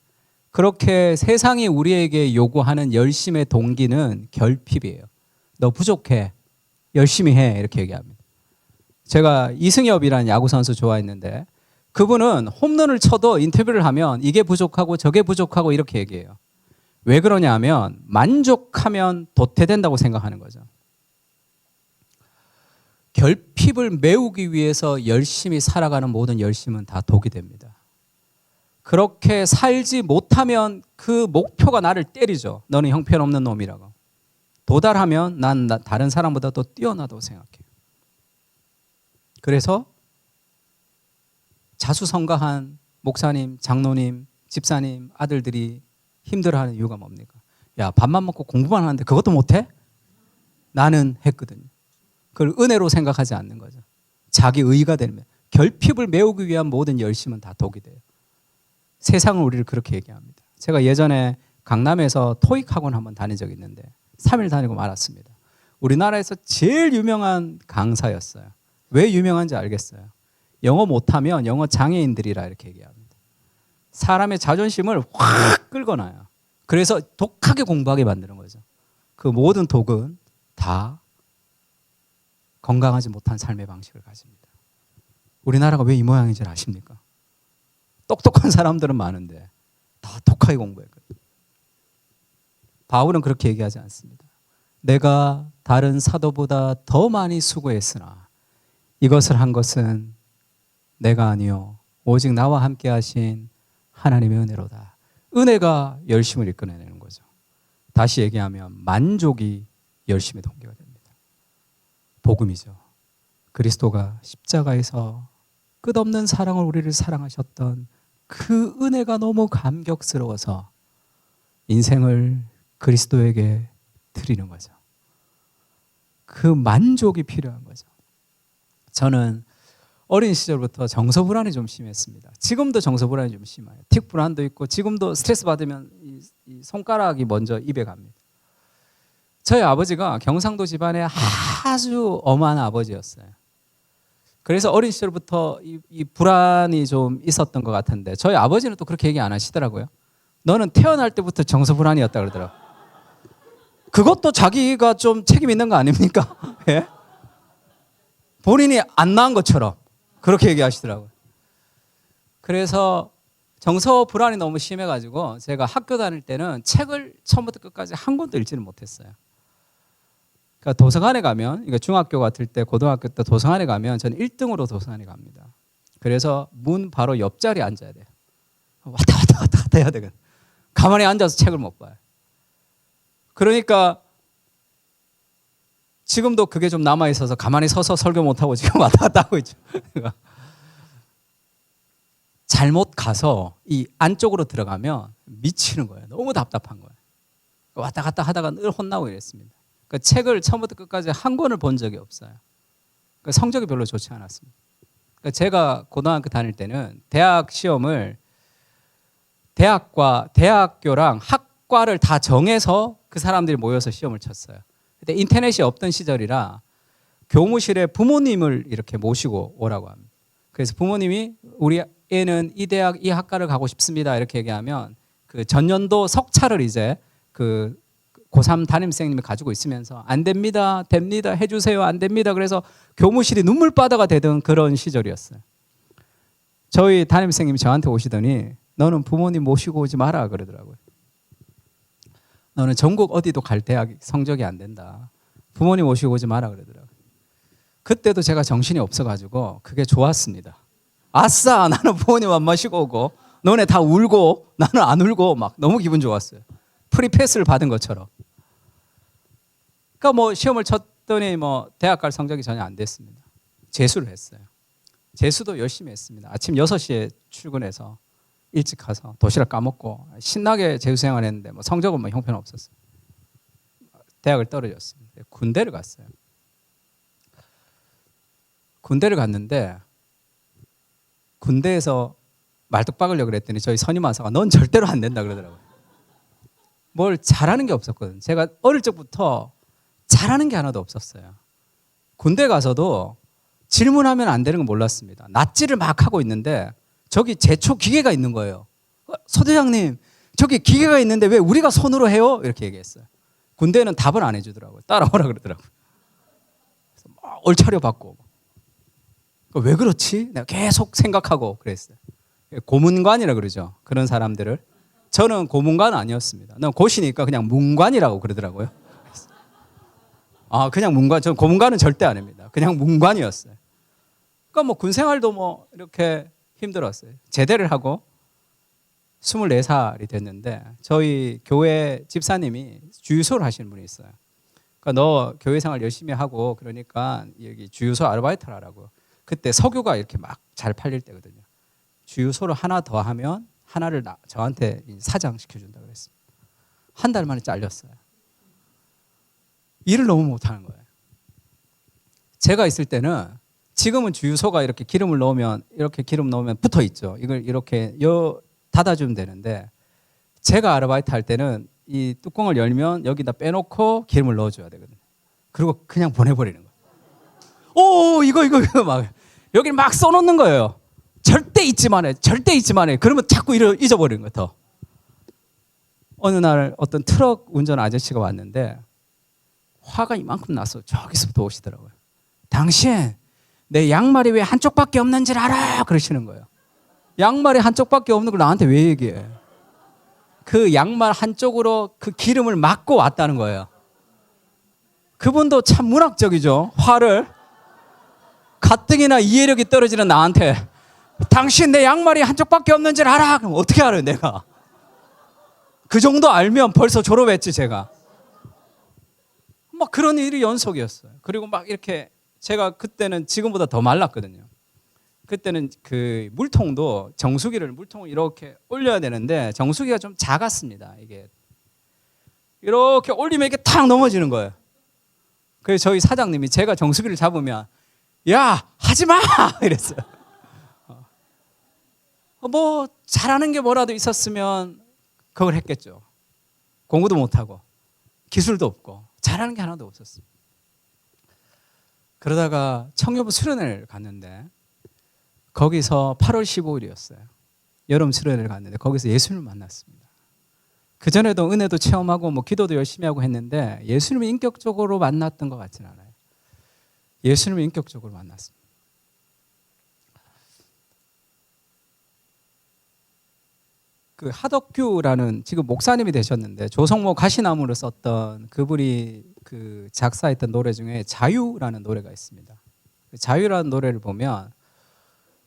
S6: 그렇게 세상이 우리에게 요구하는 열심의 동기는 결핍이에요. 너 부족해. 열심히 해. 이렇게 얘기합니다. 제가 이승엽이라는 야구선수 좋아했는데 그분은 홈런을 쳐도 인터뷰를 하면 이게 부족하고 저게 부족하고 이렇게 얘기해요. 왜 그러냐 하면 만족하면 도태된다고 생각하는 거죠. 결핍을 메우기 위해서 열심히 살아가는 모든 열심은 다 독이 됩니다. 그렇게 살지 못하면 그 목표가 나를 때리죠. 너는 형편없는 놈이라고. 도달하면 난 다른 사람보다 더 뛰어나다고 생각해요. 그래서 자수성가한 목사님, 장로님, 집사님, 아들들이 힘들어하는 이유가 뭡니까? 야, 밥만 먹고 공부만 하는데 그것도 못해? 나는 했거든요. 그걸 은혜로 생각하지 않는 거죠. 자기 의의가 되면 결핍을 메우기 위한 모든 열심은 다 독이 돼요. 세상은 우리를 그렇게 얘기합니다. 제가 예전에 강남에서 토익 학원 한번 다닌 적이 있는데 3일 다니고 말았습니다. 우리나라에서 제일 유명한 강사였어요. 왜 유명한지 알겠어요. 영어 못하면 영어 장애인들이라 이렇게 얘기합니다. 사람의 자존심을 확 끌어놔요. 그래서 독하게 공부하게 만드는 거죠. 그 모든 독은 다 건강하지 못한 삶의 방식을 가집니다. 우리나라가 왜 이 모양인지 아십니까? 똑똑한 사람들은 많은데 다 독하게 공부했거든요. 바울은 그렇게 얘기하지 않습니다. 내가 다른 사도보다 더 많이 수고했으나 이것을 한 것은 내가 아니요 오직 나와 함께 하신 하나님의 은혜로다. 은혜가 열심을 이끌어내는 거죠. 다시 얘기하면 만족이 열심의 동기가 됩니다. 복음이죠. 그리스도가 십자가에서 끝없는 사랑을 우리를 사랑하셨던 그 은혜가 너무 감격스러워서 인생을 그리스도에게 드리는 거죠. 그 만족이 필요한 거죠. 저는 어린 시절부터 정서 불안이 좀 심했습니다. 지금도 정서 불안이 좀 심해요. 틱 불안도 있고 지금도 스트레스 받으면 이 손가락이 먼저 입에 갑니다. 저희 아버지가 경상도 집안에 아주 엄한 아버지였어요. 그래서 어린 시절부터 이 불안이 좀 있었던 것 같은데 저희 아버지는 또 그렇게 얘기 안 하시더라고요. 너는 태어날 때부터 정서 불안이었다 그러더라고요. 그것도 자기가 좀 책임 있는 거 아닙니까? 예? 본인이 안 낳은 것처럼 그렇게 얘기하시더라고요. 그래서 정서 불안이 너무 심해가지고 제가 학교 다닐 때는 책을 처음부터 끝까지 한 권도 읽지는 못했어요. 그러니까 도서관에 가면, 그러니까 중학교 같을 때, 고등학교 때 도서관에 가면 저는 1등으로 도서관에 갑니다. 그래서 문 바로 옆자리에 앉아야 돼요. 왔다 해야 되거든. 가만히 앉아서 책을 못 봐요. 그러니까 지금도 그게 좀 남아 있어서 가만히 서서 설교 못 하고 지금 왔다 갔다 하고 있죠. 잘못 가서 이 안쪽으로 들어가면 미치는 거예요. 너무 답답한 거예요. 왔다 갔다 하다가 늘 혼나고 이랬습니다. 그 책을 처음부터 끝까지 한 권을 본 적이 없어요. 그 성적이 별로 좋지 않았습니다. 제가 고등학교 다닐 때는 대학 시험을 대학교랑 학과를 다 정해서 그 사람들이 모여서 시험을 쳤어요. 그때 인터넷이 없던 시절이라 교무실에 부모님을 이렇게 모시고 오라고 합니다. 그래서 부모님이 우리 애는 이 대학 이 학과를 가고 싶습니다 이렇게 얘기하면 그 전년도 석차를 이제 그 고3 담임선생님이 가지고 있으면서 안 됩니다, 됩니다, 해주세요, 안 됩니다. 그래서 교무실이 눈물바다가 되던 그런 시절이었어요. 저희 담임선생님이 저한테 오시더니 너는 부모님 모시고 오지 마라 그러더라고요. 너는 전국 어디도 갈 대학 성적이 안 된다. 부모님 모시고 오지 마라 그러더라고요. 그때도 제가 정신이 없어가지고 그게 좋았습니다. 아싸, 나는 부모님 안 모시고 오고 너네 다 울고 나는 안 울고 막 너무 기분 좋았어요. 프리패스를 받은 것처럼. 그러니까 뭐 시험을 쳤더니 뭐 대학 갈 성적이 전혀 안 됐습니다. 재수를 했어요. 재수도 열심히 했습니다. 아침 6시에 출근해서 일찍 가서 도시락 까먹고 신나게 재수 생활했는데 뭐 성적은 뭐 형편없었어요. 대학을 떨어졌습니다. 군대를 갔어요. 군대를 갔는데 군대에서 말뚝 박으려고 그랬더니 저희 선임 하사가 넌 절대로 안 된다 그러더라고요. 뭘 잘하는 게 없었거든. 제가 어릴 적부터 잘하는 게 하나도 없었어요. 군대 가서도 질문하면 안 되는 건 몰랐습니다. 낫지를 막 하고 있는데 저기 제초 기계가 있는 거예요. 소대장님, 저기 기계가 있는데 왜 우리가 손으로 해요? 이렇게 얘기했어요. 군대는 답을 안 해주더라고요. 따라오라 그러더라고요. 그래서 막 얼차려 받고. 왜 그렇지? 내가 계속 생각하고 그랬어요. 고문관이라 그러죠. 그런 사람들을. 저는 고문관 아니었습니다. 난 고시니까 그냥 문관이라고 그러더라고요. 아, 그냥 문관. 저는 고문관은 절대 안 합니다. 그냥 문관이었어요. 그러니까 뭐 군생활도 뭐 이렇게 힘들었어요. 제대를 하고 24살이 됐는데 저희 교회 집사님이 주유소를 하시는 분이 있어요. 그러니까 너 교회 생활 열심히 하고 그러니까 여기 주유소 아르바이트를 하라고. 그때 석유가 이렇게 막 잘 팔릴 때거든요. 주유소를 하나 더 하면 하나를 저한테 사장 시켜준다 그랬습니다. 한 달 만에 잘렸어요. 일을 너무 못하는 거예요. 제가 있을 때는 지금은 주유소가 이렇게 기름을 넣으면 이렇게 기름 넣으면 붙어 있죠. 이걸 이렇게 닫아주면 되는데 제가 아르바이트 할 때는 이 뚜껑을 열면 여기다 빼놓고 기름을 넣어줘야 되거든요. 그리고 그냥 보내버리는 거예요. 오, 이거 막 여기 막 써놓는 거예요. 절대 잊지만 해. 절대 잊지만 해. 그러면 자꾸 잊어버리는 거예요. 더. 어느 날 어떤 트럭 운전 아저씨가 왔는데 화가 이만큼 나서 저기서부터 오시더라고요. 당신 내 양말이 왜 한쪽밖에 없는 줄 알아? 그러시는 거예요. 양말이 한쪽밖에 없는 걸 나한테 왜 얘기해? 그 양말 한쪽으로 그 기름을 막고 왔다는 거예요. 그분도 참 문학적이죠. 화를 가뜩이나 이해력이 떨어지는 나한테 당신 내 양말이 한쪽밖에 없는 줄 알아? 그럼 어떻게 알아요 내가? 그 정도 알면 벌써 졸업했지 제가. 막 그런 일이 연속이었어요. 그리고 막 이렇게 제가 그때는 지금보다 더 말랐거든요. 그때는 그 물통도 물통을 이렇게 올려야 되는데 정수기가 좀 작았습니다. 이게 이렇게 올리면 이렇게 탁 넘어지는 거예요. 그래서 저희 사장님이 제가 정수기를 잡으면 야 하지 마 이랬어요. 뭐 잘하는 게 뭐라도 있었으면 그걸 했겠죠. 공부도 못하고 기술도 없고 잘하는 게 하나도 없었어요. 그러다가 청년부 수련회를 갔는데 거기서 8월 15일이었어요. 여름 수련회를 갔는데 거기서 예수님을 만났습니다. 그전에도 은혜도 체험하고 뭐 기도도 열심히 하고 했는데 예수님을 인격적으로 만났던 것 같지는 않아요. 예수님을 인격적으로 만났습니다. 그 하덕규라는 지금 목사님이 되셨는데 조성모 가시나무를 썼던 그분이 그 작사했던 노래 중에 자유라는 노래가 있습니다. 자유라는 노래를 보면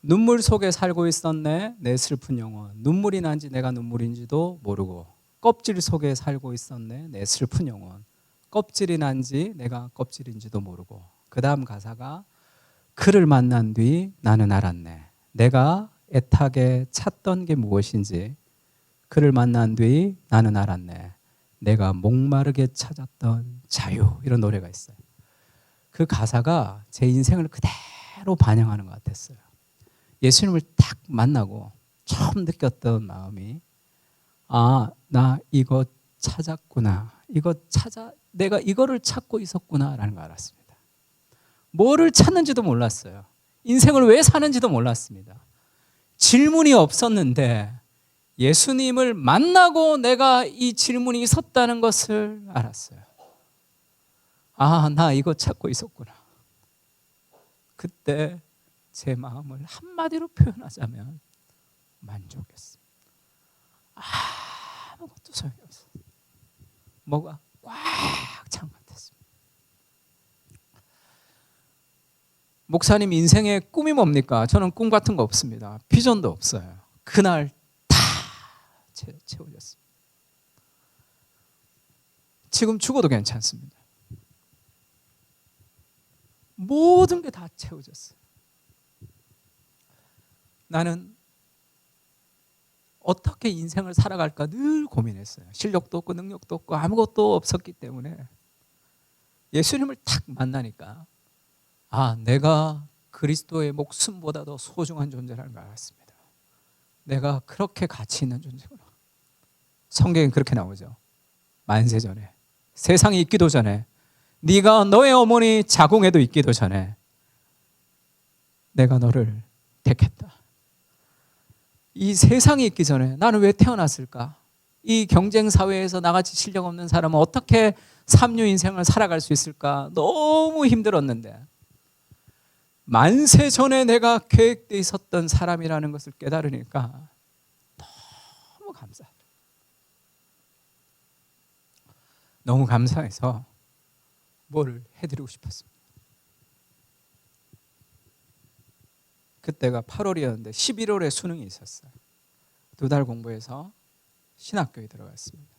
S6: 눈물 속에 살고 있었네 내 슬픈 영혼 눈물이 난지 내가 눈물인지도 모르고 껍질 속에 살고 있었네 내 슬픈 영혼 껍질이 난지 내가 껍질인지도 모르고, 그 다음 가사가 그를 만난 뒤 나는 알았네. 내가 애타게 찾던 게 무엇인지 그를 만난 뒤 나는 알았네. 내가 목마르게 찾았던 자유. 이런 노래가 있어요. 그 가사가 제 인생을 그대로 반영하는 것 같았어요. 예수님을 딱 만나고 처음 느꼈던 마음이, 아, 나 이거 찾았구나. 내가 이거를 찾고 있었구나라는 걸 알았습니다. 뭐를 찾는지도 몰랐어요. 인생을 왜 사는지도 몰랐습니다. 질문이 없었는데 예수님을 만나고 내가 이 질문이 있었다는 것을 알았어요. 아, 나 이거 찾고 있었구나. 그때 제 마음을 한마디로 표현하자면 만족했습니다. 아무것도 소용이 없어요. 뭐가 꽉 찬 것 같았습니다. 목사님 인생의 꿈이 뭡니까? 저는 꿈 같은 거 없습니다. 비전도 없어요. 그날 다 채워졌습니다. 지금 죽어도 괜찮습니다. 모든 게 다 채워졌어요. 나는 어떻게 인생을 살아갈까 늘 고민했어요. 실력도 없고 능력도 없고 아무것도 없었기 때문에 예수님을 탁 만나니까, 아, 내가 그리스도의 목숨보다 더 소중한 존재라는 걸 알았습니다. 내가 그렇게 가치 있는 존재구나. 성경에 그렇게 나오죠. 만세 전에, 세상이 있기도 전에, 네가 너의 어머니 자궁에도 있기도 전에 내가 너를 택했다. 이 세상이 있기 전에 나는 왜 태어났을까? 이 경쟁 사회에서 나같이 실력 없는 사람은 어떻게 삼류 인생을 살아갈 수 있을까? 너무 힘들었는데 만세 전에 내가 계획되어 있었던 사람이라는 것을 깨달으니까 너무 감사해요. 너무 감사해서 뭘 해드리고 싶었습니다. 그때가 8월이었는데 11월에 수능이 있었어요. 2달 공부해서 신학교에 들어갔습니다.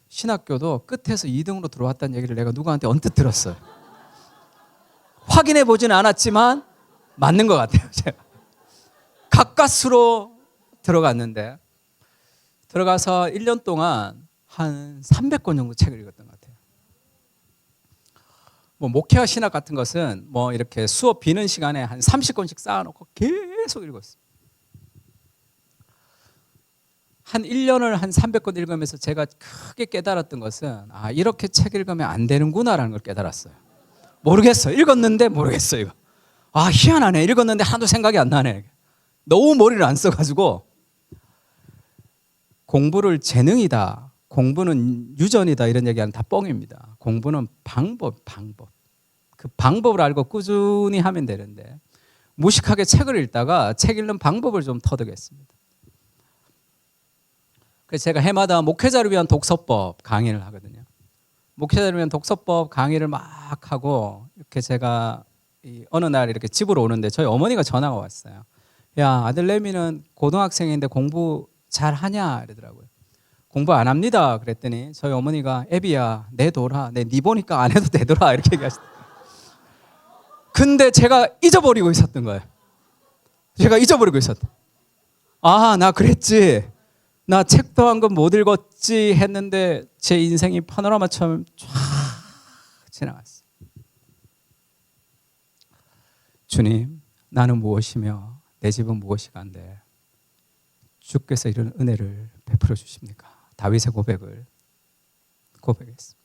S6: 신학교도 끝에서 2등으로 들어왔다는 얘기를 내가 누구한테 언뜻 들었어요. 확인해 보지는 않았지만 맞는 것 같아요. 제가 가까스로 들어갔는데, 들어가서 1년 동안 한 300권 정도 책을 읽었던 것 같아요. 뭐 목회와 신학 같은 것은 뭐 이렇게 수업 비는 시간에 한 30권씩 쌓아놓고 계속 읽었어요. 한 1년을 한 300권 읽으면서 제가 크게 깨달았던 것은, 아, 이렇게 책 읽으면 안 되는구나라는 걸 깨달았어요. 모르겠어요. 읽었는데 모르겠어요. 이거. 아, 희한하네. 읽었는데 하나도 생각이 안 나네. 너무 머리를 안 써가지고. 공부를 재능이다, 공부는 유전이다, 이런 얘기하는 다 뻥입니다. 공부는 방법. 그 방법을 알고 꾸준히 하면 되는데 무식하게 책을 읽다가 책 읽는 방법을 좀 터득했습니다. 그래서 제가 해마다 목회자를 위한 독서법 강의를 하거든요. 목회자를 위한 독서법 강의를 막 하고, 이렇게 제가 어느 날 이렇게 집으로 오는데 저희 어머니가 전화가 왔어요. 야, 아들 레미는 고등학생인데 공부 잘 하냐 이러더라고요. 공부 안 합니다. 그랬더니 저희 어머니가, 애비야, 내둬라. 네 보니까 안 해도 되더라. 이렇게 얘기하시더라고요. 근데 제가 잊어버리고 있었던 거예요. 제가 잊어버리고 있었다. 아, 나 그랬지. 나 책도 한 권 못 읽었지 했는데 제 인생이 파노라마처럼 쫙 지나갔어요. 주님, 나는 무엇이며 내 집은 무엇이간데 주께서 이런 은혜를 베풀어 주십니까? 다윗의 고백을 고백했습니다.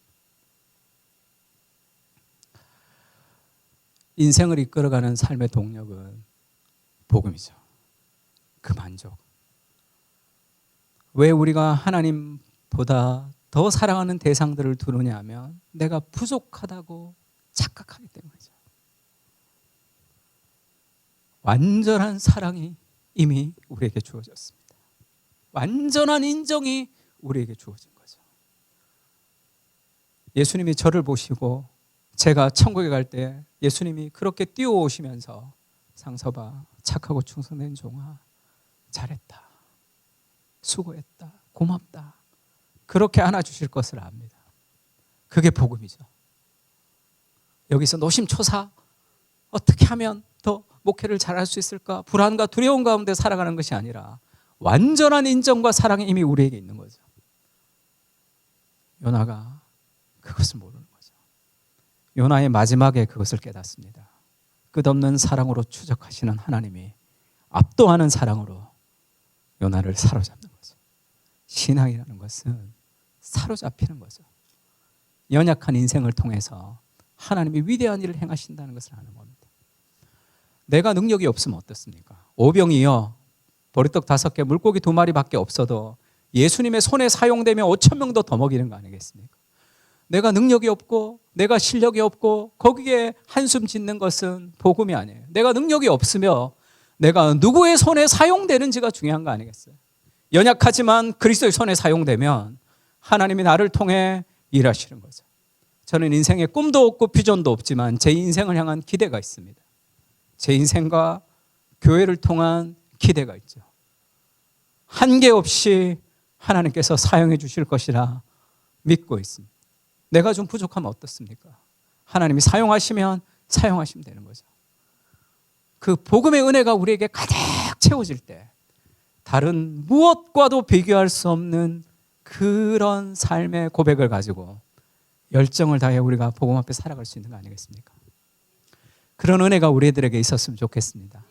S6: 인생을 이끌어가는 삶의 동력은 복음이죠. 그 만족. 왜 우리가 하나님보다 더 사랑하는 대상들을 두느냐 하면 내가 부족하다고 착각하기 때문이죠. 완전한 사랑이 이미 우리에게 주어졌습니다. 완전한 인정이 우리에게 주어진 거죠. 예수님이 저를 보시고 제가 천국에 갈 때 예수님이 그렇게 뛰어오시면서, 상서봐, 착하고 충성된 종아, 잘했다, 수고했다, 고맙다, 그렇게 안아주실 것을 압니다. 그게 복음이죠. 여기서 노심초사 어떻게 하면 더 목회를 잘할 수 있을까? 불안과 두려움 가운데 살아가는 것이 아니라 완전한 인정과 사랑이 이미 우리에게 있는 거죠. 요나가 그것을 모르는 거죠. 요나의 마지막에 그것을 깨닫습니다. 끝없는 사랑으로 추적하시는 하나님이 압도하는 사랑으로 요나를 사로잡는 거죠. 신앙이라는 것은 사로잡히는 거죠. 연약한 인생을 통해서 하나님이 위대한 일을 행하신다는 것을 아는 겁니다. 내가 능력이 없으면 어떻습니까? 오병이어 보리떡 5개 물고기 2마리밖에 없어도 예수님의 손에 사용되면 5,000명도 더 먹이는 거 아니겠습니까? 내가 능력이 없고 내가 실력이 없고 거기에 한숨 짓는 것은 복음이 아니에요. 내가 능력이 없으며 내가 누구의 손에 사용되는지가 중요한 거 아니겠어요? 연약하지만 그리스도의 손에 사용되면 하나님이 나를 통해 일하시는 거죠. 저는 인생에 꿈도 없고 비전도 없지만 제 인생을 향한 기대가 있습니다. 제 인생과 교회를 통한 기대가 있죠. 한계 없이 하나님께서 사용해 주실 것이라 믿고 있습니다. 내가 좀 부족하면 어떻습니까? 하나님이 사용하시면 사용하시면 되는 거죠. 그 복음의 은혜가 우리에게 가득 채워질 때 다른 무엇과도 비교할 수 없는 그런 삶의 고백을 가지고 열정을 다해 우리가 복음 앞에 살아갈 수 있는 거 아니겠습니까? 그런 은혜가 우리들에게 있었으면 좋겠습니다.